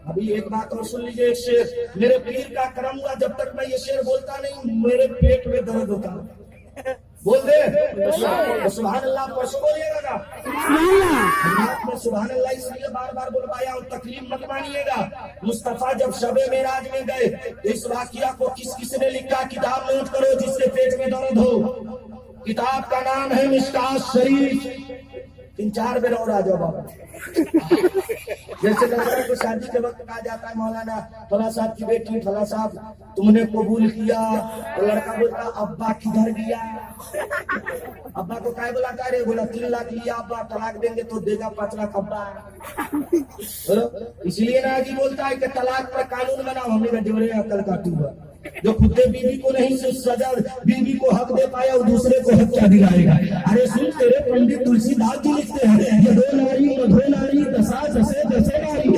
अभी एक बात और सुन लीजिए, एक शेर, मेरे पीर का करम हुआ, जब तक मैं ये शेर बोलता नहीं मेरे पेट में दर्द होता। बोल दे तो सुभान अल्लाह, परसों बोलिएगा ना मैं सुभान अल्लाह इसलिए बार बार बोलवाया हूँ, तकलीफ मत मानिएगा। मुस्तफा जब शबे मेराज में गए, इस वाकिया को किस किसने लिखा, किताब नोट करो जिससे पेट में दर्द हो। किताब का नाम है मिशकात शरीफ। 3-4 बेर और आ जाओ बाबा। जैसे लड़का को शादी के वक्त कहा जाता है, मौलाना फला साहब की बेटी फला साहब तुमने कबूल किया, तो लड़का बोलता अब्बा किधर गया। अब्बा को क्या बुलाता है रे, बोला 3 लाख लिया अब्बा, तलाक देंगे तो देगा 5 लाख अब्बा। इसलिए ना जी बोलता है कि तलाक पर कानून बनाओ। हमने का जोरे अकल का टूबा, जो खुद बीवी को नहीं सजा बीवी को हक दे पाया वो दूसरे को हक क्या दिलाएगा। अरे सुन, तेरे पंडित तुलसीदास जी लिखते हैं, ये 2 नारी मधो नारी दशा दशे दशे नारी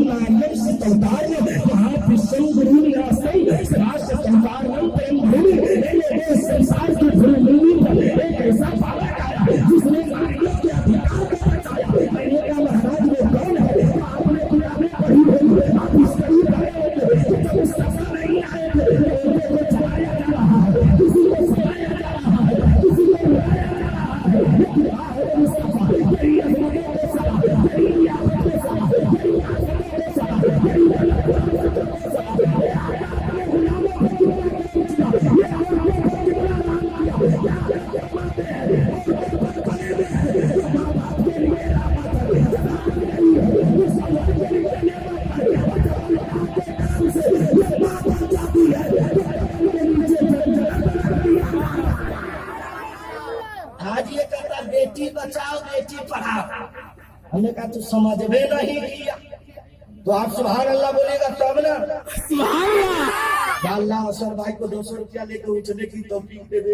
नारियम से अवतार वहाँ विश्वम गुरु निराशई राष्ट्र संसार संसार की भूमि एक ऐसा बालक आया जिसने नारियों के अधिकार को बचाया। मैंने कहा महाराज वो कौन है, आपने किताबें पढ़ी होगी, आप इस करीब आए होंगे, जब मुस्तफा नहीं आए थे को चलाया जा रहा है, किसी को सुनाया जा रहा है, किसी को बुलाया जा रहा है। मुस्तफा तेरी अजमतों को सलाम, तेरी नियामतों को सलाम, तेरी आज़मतों को सलाम, तेरी गुलामों को सलाम। गुलामों को कितना आज ये कहता बेटी बचाओ बेटी पढ़ाओ। हमने कहा तू समझ में नहीं किया तो आप सुभान अल्लाह बोलेगा तब ना। सुभान अल्लाह। अल्लाह असर भाई को 200 रुपया लेकर उठने की तौफीक दे दे।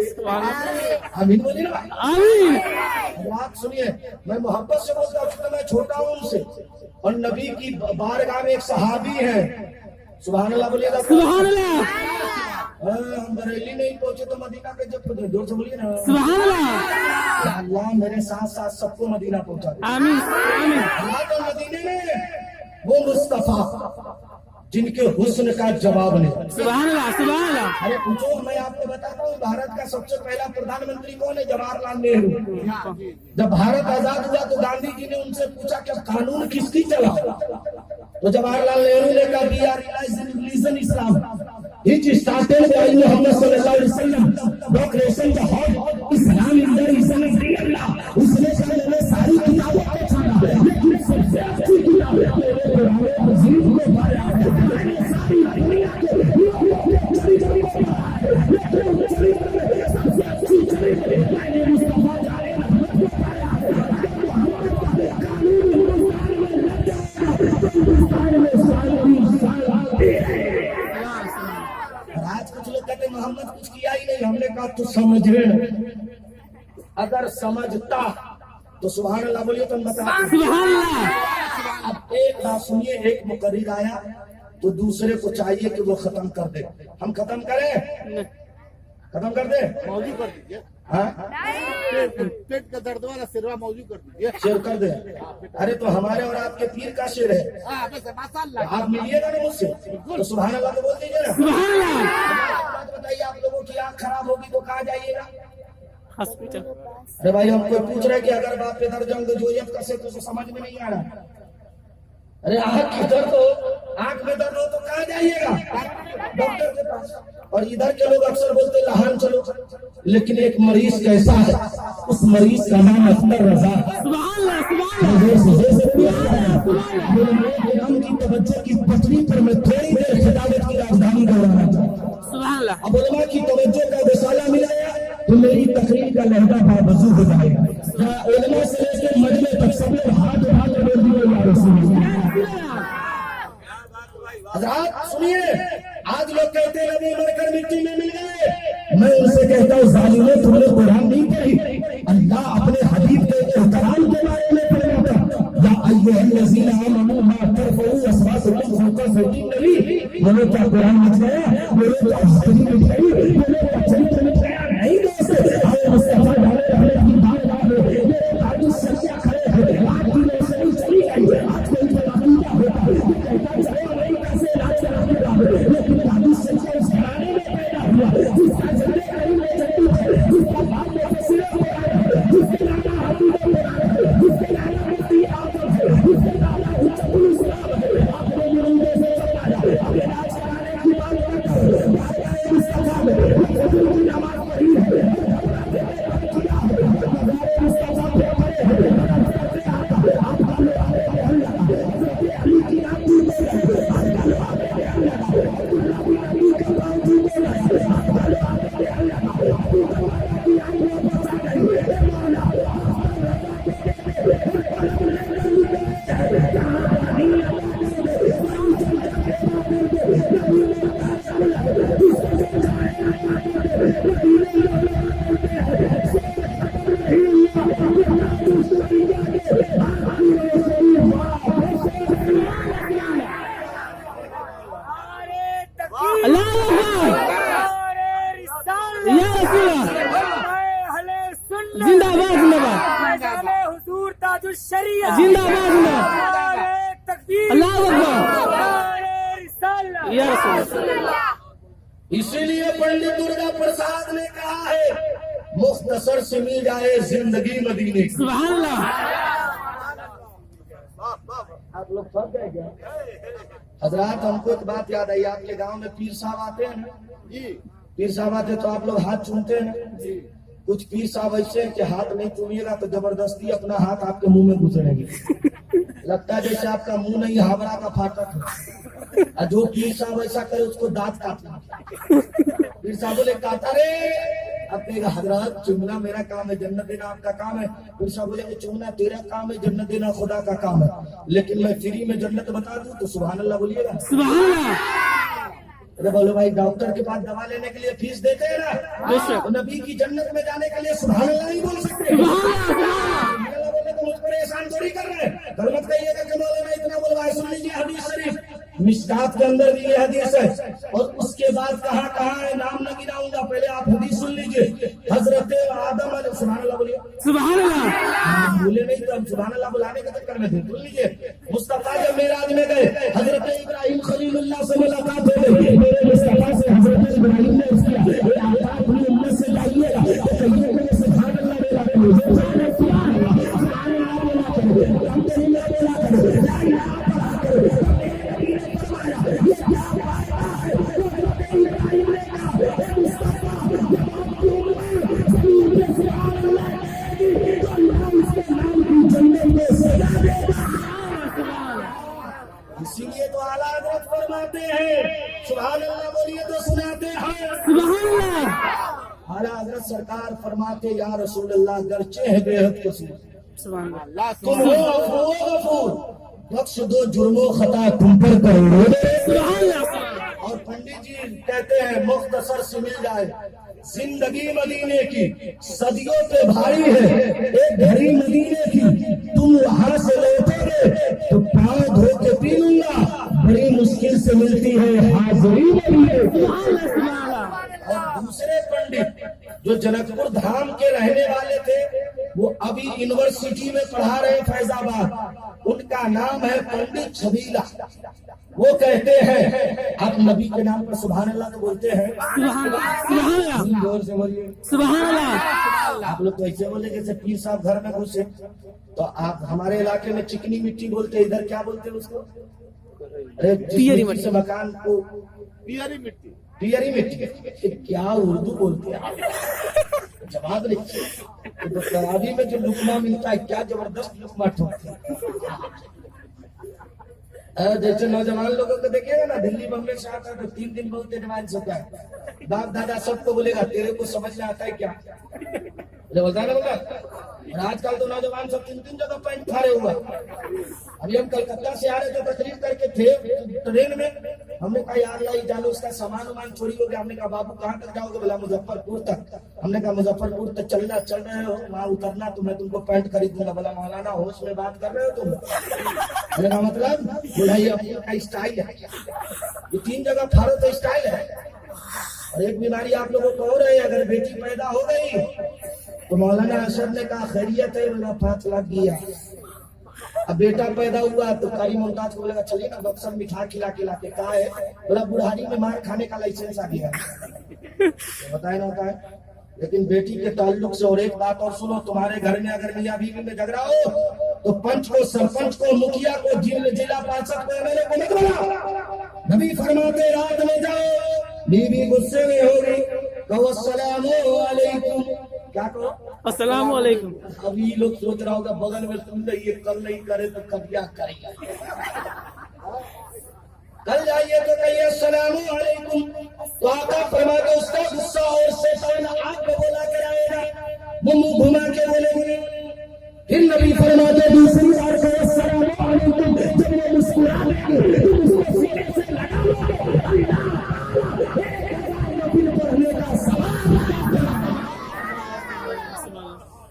आमीन बोलिए ना भाई। आमीन। बात सुनिए, मैं मोहब्बत से बोलता हूँ तो मैं छोटा हूँ उनसे, और नबी की बारगाह में एक सहाबी है। सुभान अल्लाह बोलिएगा। सुभान अल्लाह। हम बरेली नहीं पहुंचे तो मदीना के जब जोर से बोलिए ना। सुभान अल्लाह। अल्लाह मेरे साथ साथ सबको मदीना पहुंचा दे। आमीन आमीन। अल्लाह तो मदीने में वो मुस्तफा जिनके हुस्न का जवाब नहीं। सुभान अल्लाह। सुभान अल्लाह। अरे पूछो, मैं आपको बताता हूँ भारत का सबसे पहला प्रधानमंत्री कौन है? जवाहरलाल नेहरू। जब भारत आजाद हुआ तो गांधी जी ने उनसे पूछा कि कानून किसकी चला, तो जवाहरलाल नेहरू ने कहा we are religion Islam. It started by Muhammad sallallahu alaihi wasallam. The creation the whole Islam in the reason is Allah. उसने मैंने सारी किताबों को छाना, लेकिन सबसे अच्छी किताब है मेरे कुरान अजीज को पाया है। मैंने सारी दुनिया के चरित्र को पढ़ा है, लेकिन चरित्र में सबसे अच्छी चरित्र मैंने मुस्तफा जाने को पाया है। कानून हिंदुस्तान में आज कुछ लोग कहते मोहम्मद कुछ किया ही नहीं। हमने कहा तू समझे, अगर समझता तो सुभान अल्लाह बोलिए तो बता। सुभान अल्लाह। अब एक बात सुनिए, एक मुकर्रिर आया तो दूसरे को चाहिए कि वो खत्म कर दे। हम खत्म करें? खत्म कर दे? मौजूद कर दीजिए। हाँ, पेट का दर्द वाला सिरवा मौजूद कर दीजिए। शेर कर दे। अरे तो हमारे और आपके पीर का शेर है, आप मिलिएगा ना मुझसे तो सुभान अल्लाह तो बोल दीजिए ना। सुभान अल्लाह। बात बताइए, आप लोगों की आँख खराब होगी तो कहाँ जाइएगा? हॉस्पिटल। अरे भाई हम कोई पूछ रहे कि अगर बाप पे दर्द जंग जोयत कैसे तो समझ में नहीं आ रहा। अरे आंख की दर्द हो, आंख में दर्द हो तो कहाँ जाइएगा? डॉक्टर के पास। और इधर के लोग अक्सर बोलते लहान चलो, लेकिन एक मरीज कैसा है, उस मरीज का नाम अख्तर रजा है। की तवज्जो की पटरी पर मैं थोड़ी देर खिलाफत की राजधानी दोहराना चाहता। अब उलमा की तवज्जो का रिसाला मिलाया तो मेरी तकरीर का लहजा बावजूद हो जाएगा। उलमा से लेकर मजमे तक सब लोग हाथ उठा कर बोल दिए या रसूल अल्लाह। हज़रात सुनिए, आज लोग कहते हैं नबी मरकर मिट्टी में मिल गए। मैं उनसे कहता हूँ जालिमों, तुमने कुरान नहीं पढ़ी। अल्लाह अपने हबीब के एहतराम के बारे में फरमाता या अय्युहल्लज़ीना आमनू मा तरफऊ अस्वातकुम फौका सौती नबी। बोलो क्या कुरान लिख गया? बोलो क्या हदीस लिख गई? बोलो क्या चरित्र लिख गया? नहीं दोस्त, आए मुस्तफा डाले रहने की बात डाले मेरे काजू सच्चा खड़े हैं। आज की नहीं सही चली गई, आज कोई जवाब क्या होता है कहता चले नहीं कैसे राज चलाने वाले, लेकिन काजू सच्चा उस घराने में पैदा हुआ जिसका जन्नत कहीं नहीं चलती है, जिसका बाप में सिर्फ हो रहा है, जिसके नाना हाथी में हो रहा है, जिसके नाना मुफ्ती आजम है, जिसके नाना हुज्जतुल इस्लाम है। अपने मुरीदों से चलाया, अपने राज चलाने की बात करता है मुस्तफा में फजर की नमाज पढ़ी है, मुस्तफा पे पढ़े हैं, अली की नाम भी जिंदाबाद जिंदाबाद हुजूर ताजुल शरिया जिंदाबाद जिंदाबाद। तकबीर अल्लाह अकबर या रसूल। इसीलिए पंडित दुर्गा प्रसाद ने कहा है मुख्तसर से मिल जाए जिंदगी मदीने की। सुभान अल्लाह। आप लोग फंस गए क्या? हजरात हमको एक बात याद आई, आपके गांव में पीर साहब आते हैं ना जी? पीर साहब आते तो आप लोग हाथ चूमते हैं ना जी? कुछ पीर साहब ऐसे हैं कि हाथ नहीं चूमिएगा तो जबरदस्ती अपना हाथ आपके मुंह में घुसेंगे। लगता है जैसे आपका मुंह नहीं हावड़ा का फाटक है। और जो पीर साहब ऐसा करे उसको दांत काटना। पीर साहब बोले काटा रे, अब कहेगा हजरत चूमना मेरा काम है, जन्नत देना आपका काम है। पीर साहब बोले चूमना तेरा काम है, जन्नत देना खुदा का काम है, लेकिन मैं फ्री में जन्नत बता दूं तो सुभान अल्लाह बोलिएगा। सुभान अल्लाह। अरे बोलो भाई, डॉक्टर के पास दवा लेने के लिए फीस देते हैं ना, तो नबी की जन्नत में जाने के लिए सुभान अल्लाह नहीं बोल सकते। सुभान अल्लाह बोले तो मुझ पर एहसान थोड़ी कर रहे हैं। गलत कहिएगा कि मौलाना इतना बोलवाए। सुन लीजिए हदीस शरीफ, मिशकात के अंदर भी ये हदीस है, और उसके बाद कहाँ है नाम न गिनाऊंगा, पहले आप हदीस सुन लीजिए। हजरत आदम सुभान अल्लाह बोलिए। सुभान अल्लाह। बोले नहीं तो हम सुभान अल्लाह बुलाने के चक्कर में थे। सुन लीजिए, मुस्तफा जब मेराज में गए, हजरत इब्राहिम खलीलुल्लाह से मुलाकात हो गई। मेरे मुस्तफा से हजरत इब्राहिम ने किया अपनी उम्मत से जाइएगा तो कहिए मेरे सुभान अल्लाह बोला करो, सुभान अल्लाह बोला करो, अल्हम्दुलिल्लाह बोला करो, ला इलाहा करो। इसीलिए तो आला हज़रत फरमाते हैं सुभान अल्लाह बोलिए तो सुनाते हैं सुभान अल्लाह। आला हज़रत सरकार फरमाते या रसूल अल्लाह गर्चे है बेहद कसूर, सुभान अल्लाह। तुम हो गफूर, बख्श दो जुर्मो खता तुम पर करोड़ों। सुभान अल्लाह। और पंडित जी कहते हैं मुख्तसर से मिल जाए जिंदगी मदीने की, सदियों पे भारी है एक घड़ी मदीने की, तुम वहां से लौटोगे तो पाँव धो के पी लूंगा, बड़ी मुश्किल से मिलती है हाजिरी मदीने की। और दूसरे पंडित जो जनकपुर धाम के रहने वाले थे, वो अभी यूनिवर्सिटी में पढ़ा रहे फैजाबाद, उनका नाम है पंडित छबीला। वो कहते हैं आप नबी के नाम पर सुभान अल्लाह तो बोलते हैं, सुभान जोर से बोलिए सुभान अल्लाह। आप लोग तो ऐसे बोले जैसे पीर साहब घर में घुसे। तो आप हमारे इलाके में चिकनी मिट्टी बोलते हैं, इधर क्या बोलते हैं उसको? अरे पियरी मिट्टी से मकान को पियरी मिट्टी। पियरी मिट्टी, क्या उर्दू बोलते हैं आप? जवाब नहीं। तो तरावी में जो लुकमा मिलता है, क्या जबरदस्त लुकमा ठोकते हैं। जैसे नौजवान लोगों को देखिएगा ना, दिल्ली बम्बई से आता है तो 3 दिन बोलते जवान सब है, बाप दादा सबको बोलेगा तेरे को समझ में आता है क्या? बोलता है ना बोला। और आजकल तो नौजवान सब 3 जगह पैंट फाड़े हुआ। अभी हम कलकत्ता से आ रहे थे, तकरीर करके थे ट्रेन में। हमने कहा यार लाई जानो उसका सामान वामान चोरी हो गया। हमने कहा बाबू कहाँ तक जाओगे? बोला मुजफ्फरपुर तक। हमने कहा मुजफ्फरपुर तक चल रहे हो, वहाँ उतरना तो मैं तुमको पैंट खरीद दूंगा। बोला मौलाना होश में बात कर रहे हो तुम? मैंने कहा मतलब? बोला ये अपने का स्टाइल है, ये 3 जगह फाड़ो तो स्टाइल है। और एक बीमारी आप लोगों को और है, अगर बेटी पैदा हो गई तो मौलाना असद ने कहा खैरियत है, मेरा 5 लाख दिया। अब बेटा पैदा हुआ तो कारी मुमताज को बोलेगा चलिए ना बक्सर मिठा खिला के कहा है। बोला बुढ़ारी में मार खाने का लाइसेंस आ गया। बताए ना होता है। लेकिन बेटी के ताल्लुक से और एक बात और सुनो, तुम्हारे घर में अगर मियां बीवी में झगड़ा हो तो पंच को, सरपंच को, मुखिया को, जिला पार्षद को, एमएलए को मत बुलाओ। नबी फरमाते रात में जाओ, बीवी गुस्से में होगी, कहो अस्सलामु अलैकुम। क्या कहो? अस्सलाम वालेकुम। अभी लोग सोच रहा होगा बगल में सुन रही, कल नहीं करे तो कब क्या करेगा? कल जाइए तो कहिए अस्सलामु अलैकुम, तो आका फरमाते उसका गुस्सा और शैतान आग में बोला कराएगा, वो मुंह घुमा के बोलेंगे। फिर नबी फरमाते दूसरी बार कहो अस्सलामु अलैकुम, जब वो मुस्कुरा देंगे तो उसको सीने से लगा लोगे।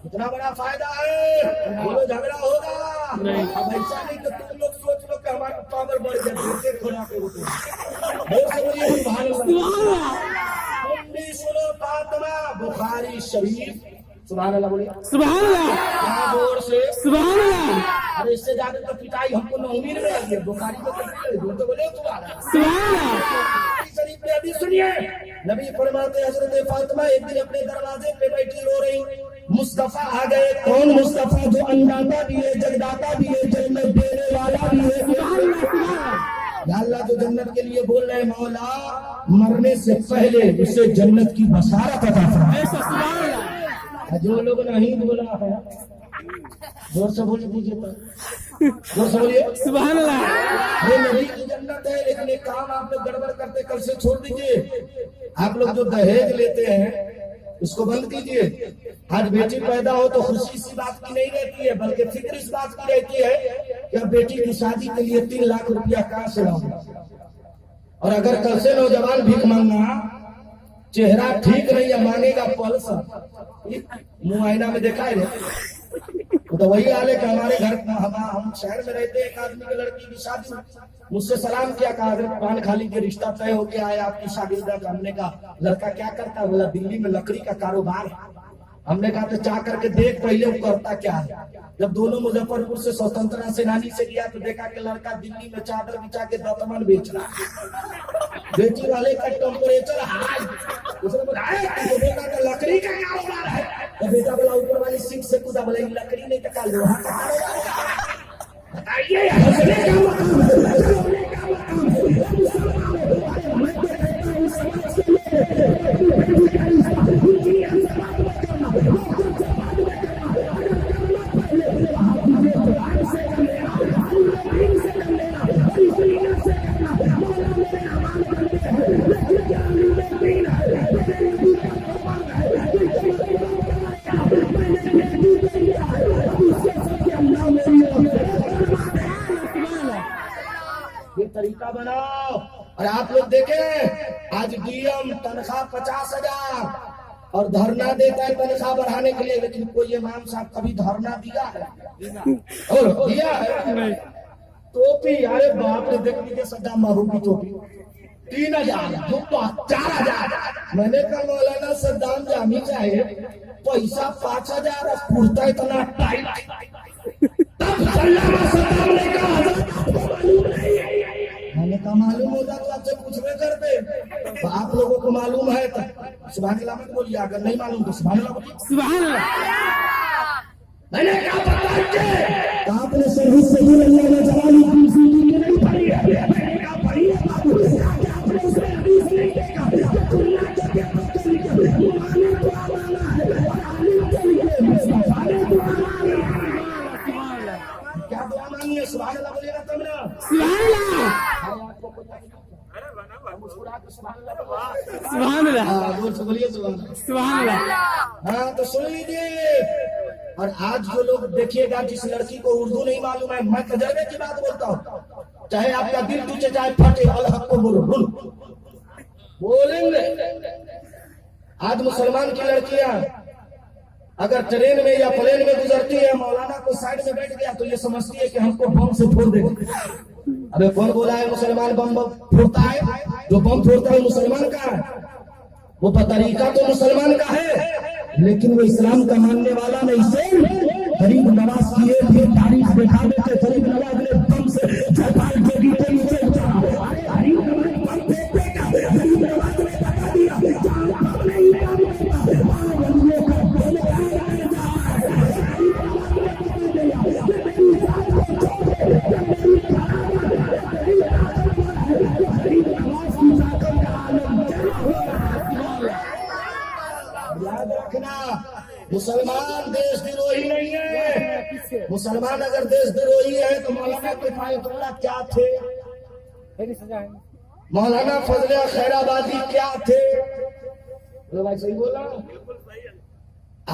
इतना बड़ा फायदा है, बोलो झगड़ा होगा नहीं। अब ऐसा नहीं कि तुम लोग सोच लो कि हमारा पावर बढ़ जाए, खुदा के रूप में। सुनो फातिमा बुखारी शरीफ, सुभान अल्लाह बोलिए, सुभान अल्लाह, जोर से सुभान अल्लाह। अरे इससे ज्यादा तो पिटाई हमको नौमीर में लगी है। बुखारी में तो बोले तुम्हारा सुभान अल्लाह। शरीफ में अभी सुनिए, नबी फरमाते हजरत फातिमा एक दिन अपने दरवाजे पे बैठी रो रही, मुस्तफा आ गए। कौन मुस्तफा? जो अन्नदाता भी है, जगदाता भी है, जन्नत देने वाला भी है। या अल्लाह जो जन्नत के लिए बोल रहे हैं, मौला मरने से पहले उसे जन्नत की बशारत अता फरमा। जो लोग नहीं बोला है जोर से बोल दीजिए, जोर से बोलिए सुभान अल्लाह। ये नबी की जन्नत है। लेकिन एक काम आप लोग गड़बड़ करते, कल से छोड़ दीजिए। आप लोग जो दहेज लेते हैं उसको बंद कीजिए। आज बेटी पैदा हो तो खुशी इसी बात की नहीं रहती है, बल्कि फिक्र इस बात की रहती है कि अब बेटी की शादी के लिए 3 लाख रुपया कहाँ से लाऊंगा। और अगर कल से नौजवान भीख मांगना, चेहरा ठीक नहीं है, मांगेगा पल्स, मुंह आईना में देखा है तो वही हाल है कि हमारे घर हम शहर में रहते हैं, एक आदमी की लड़की की शादी, मुझसे सलाम किया, कहा हजरत पान खा लीजिए, रिश्ता तय हो गया है आपकी शादी का। हमने कहा लड़का क्या करता है? बोला दिल्ली में लकड़ी का कारोबार है। हमने कहा तो चाह करके देख पहले वो करता क्या है। जब दोनों मुजफ्फरपुर से स्वतंत्रता सेनानी से गया तो देखा कि लड़का दिल्ली में चादर बिछा के दतमन बेच रहा है। बेटी वाले का टेम्परेचर हाई, उसने बोला लकड़ी का कारोबार है। तो बेटा बोला ऊपर वाली सीट से कूदा, बोला लकड़ी नहीं टका लोहा का कारोबार। बताइए तरीका बनाओ। और आप लोग देखें आज डीएम तनख्वाह 50,000 और धरना देता है तनख्वाह बढ़ाने के लिए, लेकिन कोई इमाम साहब कभी धरना दिया है? और दिया है? टोपी, अरे बाप रे, देख लीजिए सद्दाम महबूब की टोपी 3,000, जुब्बा 4,000। मैंने कहा मौलाना सद्दाम जामी चाहे पैसा 5,000 और कुर्ता इतना टाइट आप सल्लल्लाहु अलैहि वसल्लम ने कहा मैंने कहा मालूम होता तो आपसे पूछने करते, तो आप लोगों को मालूम है तो सुभान अल्लाह मत बोलिए, अगर नहीं मालूम तो सुभान अल्लाह बोलिए। सुभान अल्लाह। मैंने कहा बताइए, तो आपने सही सही अल्लाह ने जवाब दूसरी की नहीं पढ़ी है। मैंने कहा पढ़ी है बाबू, आपने उसे हदीस नहीं देखा, क्या दुआ मांगी है? सुभान अल्लाह बोलिएगा तब ना। सुभान अल्लाह। सुभान अल्लाह। हाँ, जोर से बोलिए सुभान अल्लाह। सुभान अल्लाह। हाँ तो सुन लीजिए। और आज जो लोग देखिएगा, जिस लड़की को उर्दू नहीं मालूम है, मैं तजर्बे की बात बोलता हूँ, चाहे आपका दिल टूटे चाहे फटे, अल हक को बोलो बोलेंगे। आज मुसलमान की लड़कियां अगर ट्रेन में या प्लेन में गुजरती है, मौलाना को साइड में बैठ गया तो ये समझती है कि हमको बम से फोड़ देगा। अबे कौन बोला है मुसलमान बम फोड़ता है? जो बम फोड़ता है मुसलमान का है, वो तरीका तो मुसलमान का है, लेकिन वो इस्लाम का मानने वाला नहीं। से गरीब नवाज किए थे, तारीख बैठा देते, गरीब नवाज ने बम से चौपाल के नीचे नीचे उतारा। अरे गरीब नवाज बम फेंकेगा, गरीब नवाज ने बता दिया याद रखना, मुसलमान देशद्रोही नहीं है। मुसलमान अगर देशद्रोही है तो मौलाना किफायतुल्लाह क्या थे? मौलाना फजले खैराबादी क्या थे? बोलो भाई, सही बोला।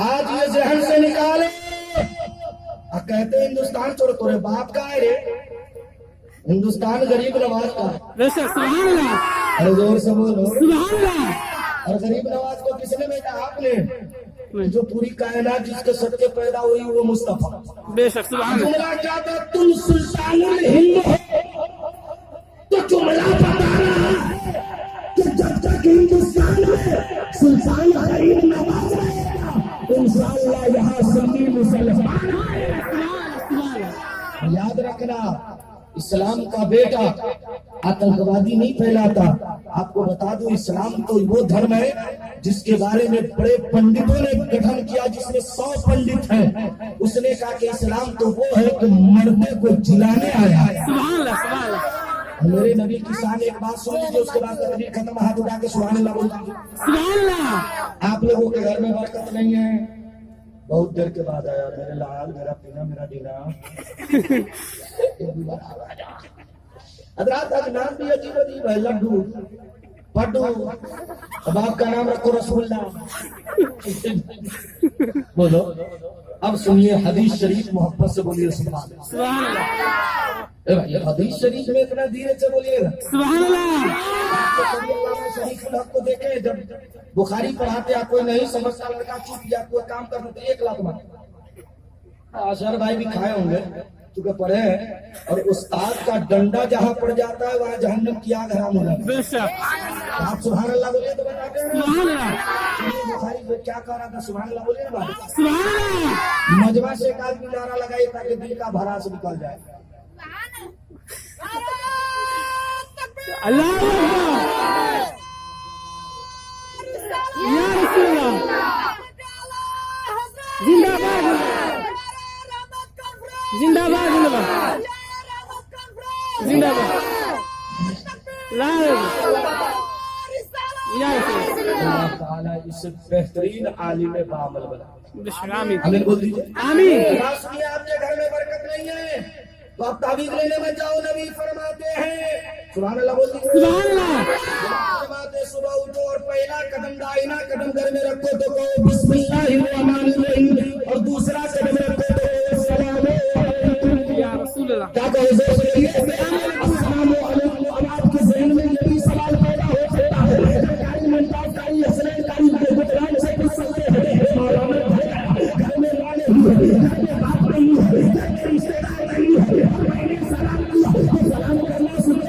आज ये जहन से निकाले। कहते हिंदुस्तान छोड़ो, तोरे बाप का है रे। हिंदुस्तान गरीब नवाज का है। बेशक। सुभान अल्लाह। अरे जोर से बोलो। सुभान अल्लाह। और गरीब नवाज को किसने भेजा? आपने। जो पूरी कायनात जिसके सत्य पैदा हुई वो मुस्तफा। बेशक। सुभान अल्लाह। जुमला क्या था? तुम सुल्तानुल हिंद हो, तो जुमला बता रहा है कि जब तक हिंदुस्तान में सुल्तान गरीब नवाज रहेगा, इंशाअल्लाह यहाँ सुन्नी मुसलमान आएगा। याद रखना, इस्लाम का बेटा आतंकवादी नहीं फैलाता। आपको बता दूं, इस्लाम तो वो धर्म है जिसके बारे में बड़े पंडितों ने गठन किया, जिसमें 100 पंडित हैं। उसने कहा कि इस्लाम तो वो है कि मरने को जिलाने आया है। सुभान अल्लाह। सुभान अल्लाह। मेरे नबी की शान एक बात सुन लीजिए, उसके बाद तकरीर खत्म, हाथ उठा के सुभान अल्लाह बोल दीजिए। सुभान अल्लाह। आप लोगों के घर में बरकत नहीं है। बहुत देर के बाद आया मेरे लाल, मेरा पीना, मेरा दीना। हजरात आज नाम भी अजीब अजीब है, लड्डू, पड्डू। अब आपका नाम रखो रसगुल्ला। बोलो। अब सुनिए हदीस शरीफ, मोहब्बत से बोलिए सुभान अल्लाह। सुभान अल्लाह। भाई हदीस शरीफ में इतना धीरे से बोलिएगा। सुभान अल्लाह। शरीफ को देखे, जब बुखारी पढ़ाते आप कोई नहीं समझता, लड़का चुप या कोई काम करते तो 1 लाख मार। अशर भाई भी खाए होंगे चूंकि पढ़े हैं। और उस्ताद का डंडा जहाँ पड़ जाता है वहाँ जहन्नम की आग हराम हो जाती है। बेशक। आप सुभान अल्लाह बोलिए तो बताते हैं। सुभान अल्लाह। बुखारी में क्या कह रहा था? सुभान अल्लाह बोलिए ना। सुभान अल्लाह। मजमा से एक आदमी नारा लगाइए ताकि दिल का भरास निकल जाए। अल्लाह अकबर। या रसूल अल्लाह। जिंदाबाद। जिंदाबाद। जिंदाबाद। जिंदाबाद। ला या रसूल अल्लाह ताला इस बेहतरीन आलिम बामल बना। बेशक। आमीन। आमीन बोल दीजिए। आमीन। सुनिए, आपके घर में बरकत नहीं है तो आप ताबीज लेने में जाओ। नबी फरमाते हैं, सुभान अल्लाह बोल दीजिए। सुभान अल्लाह। फरमाते सुबह उठो और पहला कदम दाहिना कदम घर में रखो तो कहो बिस्मिल्लाहिर्रहमानिर्रहीम, और दूसरा कदम रखो तो अस्सलामु अलैकुम। या रसूल अल्लाह। क्या कहो? जोर से कहिए अस्सलामु अलैकुम। अब आपके ज़हन में ये भी सवाल पैदा हो सकता है, सरकारी मंत्रालय असलकारी गुजरात से पूछ सकते हैं, मौलाना घर में लाने हुए, घर में बात नहीं है, घर में रिश्तेदार नहीं है, मैंने सलाम किया तो सलाम करना सुनो,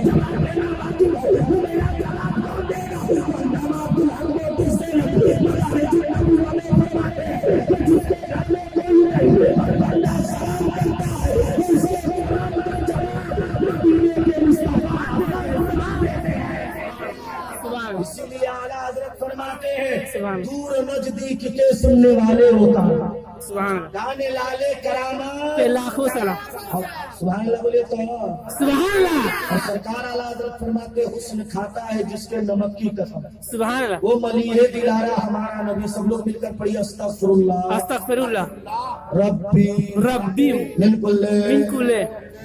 जवाब देना बाकी है, मेरा जवाब कौन देगा? बंदा अब्दुल हक को किससे लगी? मगर जितना भी हमें फरमाते हैं कि जिसके घर में कोई नहीं सुभान दूर नजदीक के सुनने वाले होता सुभान गाने लाले करामा पे लाखों सलाम सुभान अल्लाह बोले तो सुभान अल्लाह और सरकार आला हजरत फरमाते हुस्न खाता है जिसके नमक की कसम। सुभान अल्लाह वो मलीहे दिलारा हमारा नबी। सब लोग मिलकर पढ़िए अस्तगफिरुल्लाह अस्तगफिरुल्लाह रब्बी रब्बी मिन कुल्ले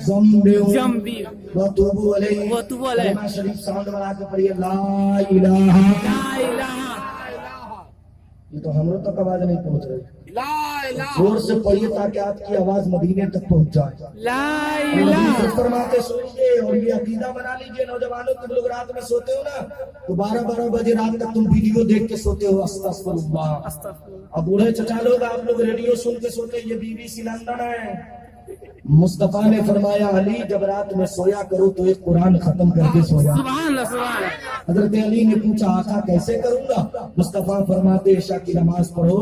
जम्बी वतूबु अलैहि वतूबु अलैहि। कलिमा शरीफ साउंड बना के पढ़िए ला इलाहा। ला इलाहा ये तो हम लोग तक आवाज नहीं पहुंच रही, ला इलाहा जोर से पढ़िए ताकि आपकी आवाज मदीने तक पहुंच जाए। ला इलाहा फरमाते सुनिए और ये अकीदा बना लीजिए नौजवानों, तुम लोग रात में सोते हो ना तो 12-12 बजे रात तक तुम वीडियो देख के सोते हो। अस्तगफिरुल्लाह। अब बूढ़े चचा लोग आप लोग रेडियो सुन के सोते, ये बीबीसी लंदन है। मुस्तफा ने फरमाया अली जब रात में सोया करो तो एक कुरान खत्म करके सोया। सुभान अल्लाह सुभान अल्लाह। हजरत अली ने पूछा आका कैसे करूंगा? मुस्तफा फरमाते इशा की नमाज पढ़ो,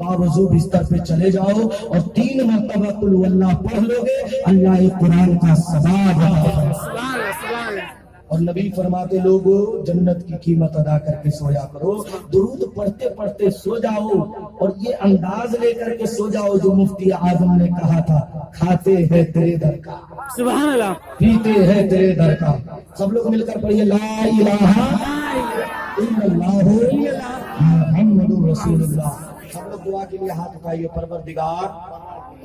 बावजू बिस्तर पे चले जाओ और 3 मरतबा कुल हुवल्लाह पढ़ लोगे, अल्लाह एक कुरान का सवाब देगा। सुभान अल्लाह सुभान अल्लाह। और नबी फरमाते लोगो जन्नत की कीमत अदा करके सोया करो, दुरूद पढ़ते पढ़ते सो जाओ और ये अंदाज लेकर के सो जाओ जो मुफ्ती आजम ने कहा था, खाते हैं तेरे दर का, सुभान अल्लाह। पीते हैं तेरे दर का। सब लोग मिलकर पढ़िए ला इलाहा इल्लल्लाहु मुहम्मदुर रसूलुल्लाह। सब लोग दुआ के लिए हाथ उठाइए। परवरदिगार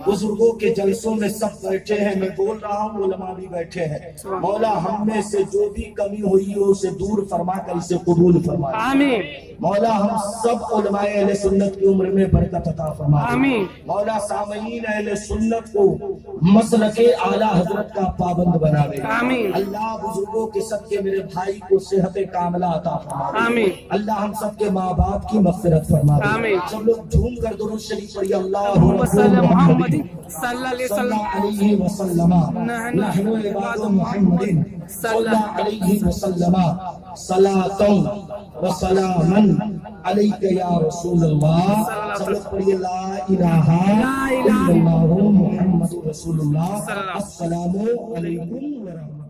बुजुर्गों के जलसों में सब बैठे हैं, मैं बोल रहा हूँ, उलमा भी बैठे हैं। मौला हम में से जो भी कमी हुई हो उसे दूर फरमा कर इसे कबूल फरमा। आमीन। मौला हम सब उलमाए अहले सुन्नत की उम्र में बरकत अता फरमा। आमीन। मौला सामईन अहले सुन्नत को मसलके आला हजरत का पाबंद बनावे। आमीन। अल्लाह बुजुर्गों के सदके मेरे भाई को सेहत कामला अता फरमा। आमीन। अल्लाह हम सबके माँ बाप की मग़फ़िरत फरमा। आमीन। सब लोग झूम कर दुरूद शरीफ पढ़िए। अल्लाह मोहम्मद सल्लल्लाहु अलैहि वसल्लम नहनु इबादु मुहम्मदिन सल्लल्लाहु अलैहि वसल्लम सलातन व सलामन अलैका या रसूलल्लाह। सब लोग पढ़िए ला इलाहा इल्लल्लाहु मुहम्मदुर रसूलुल्लाह। अस्सलामु अलैकुम व रहमतुल्लाह।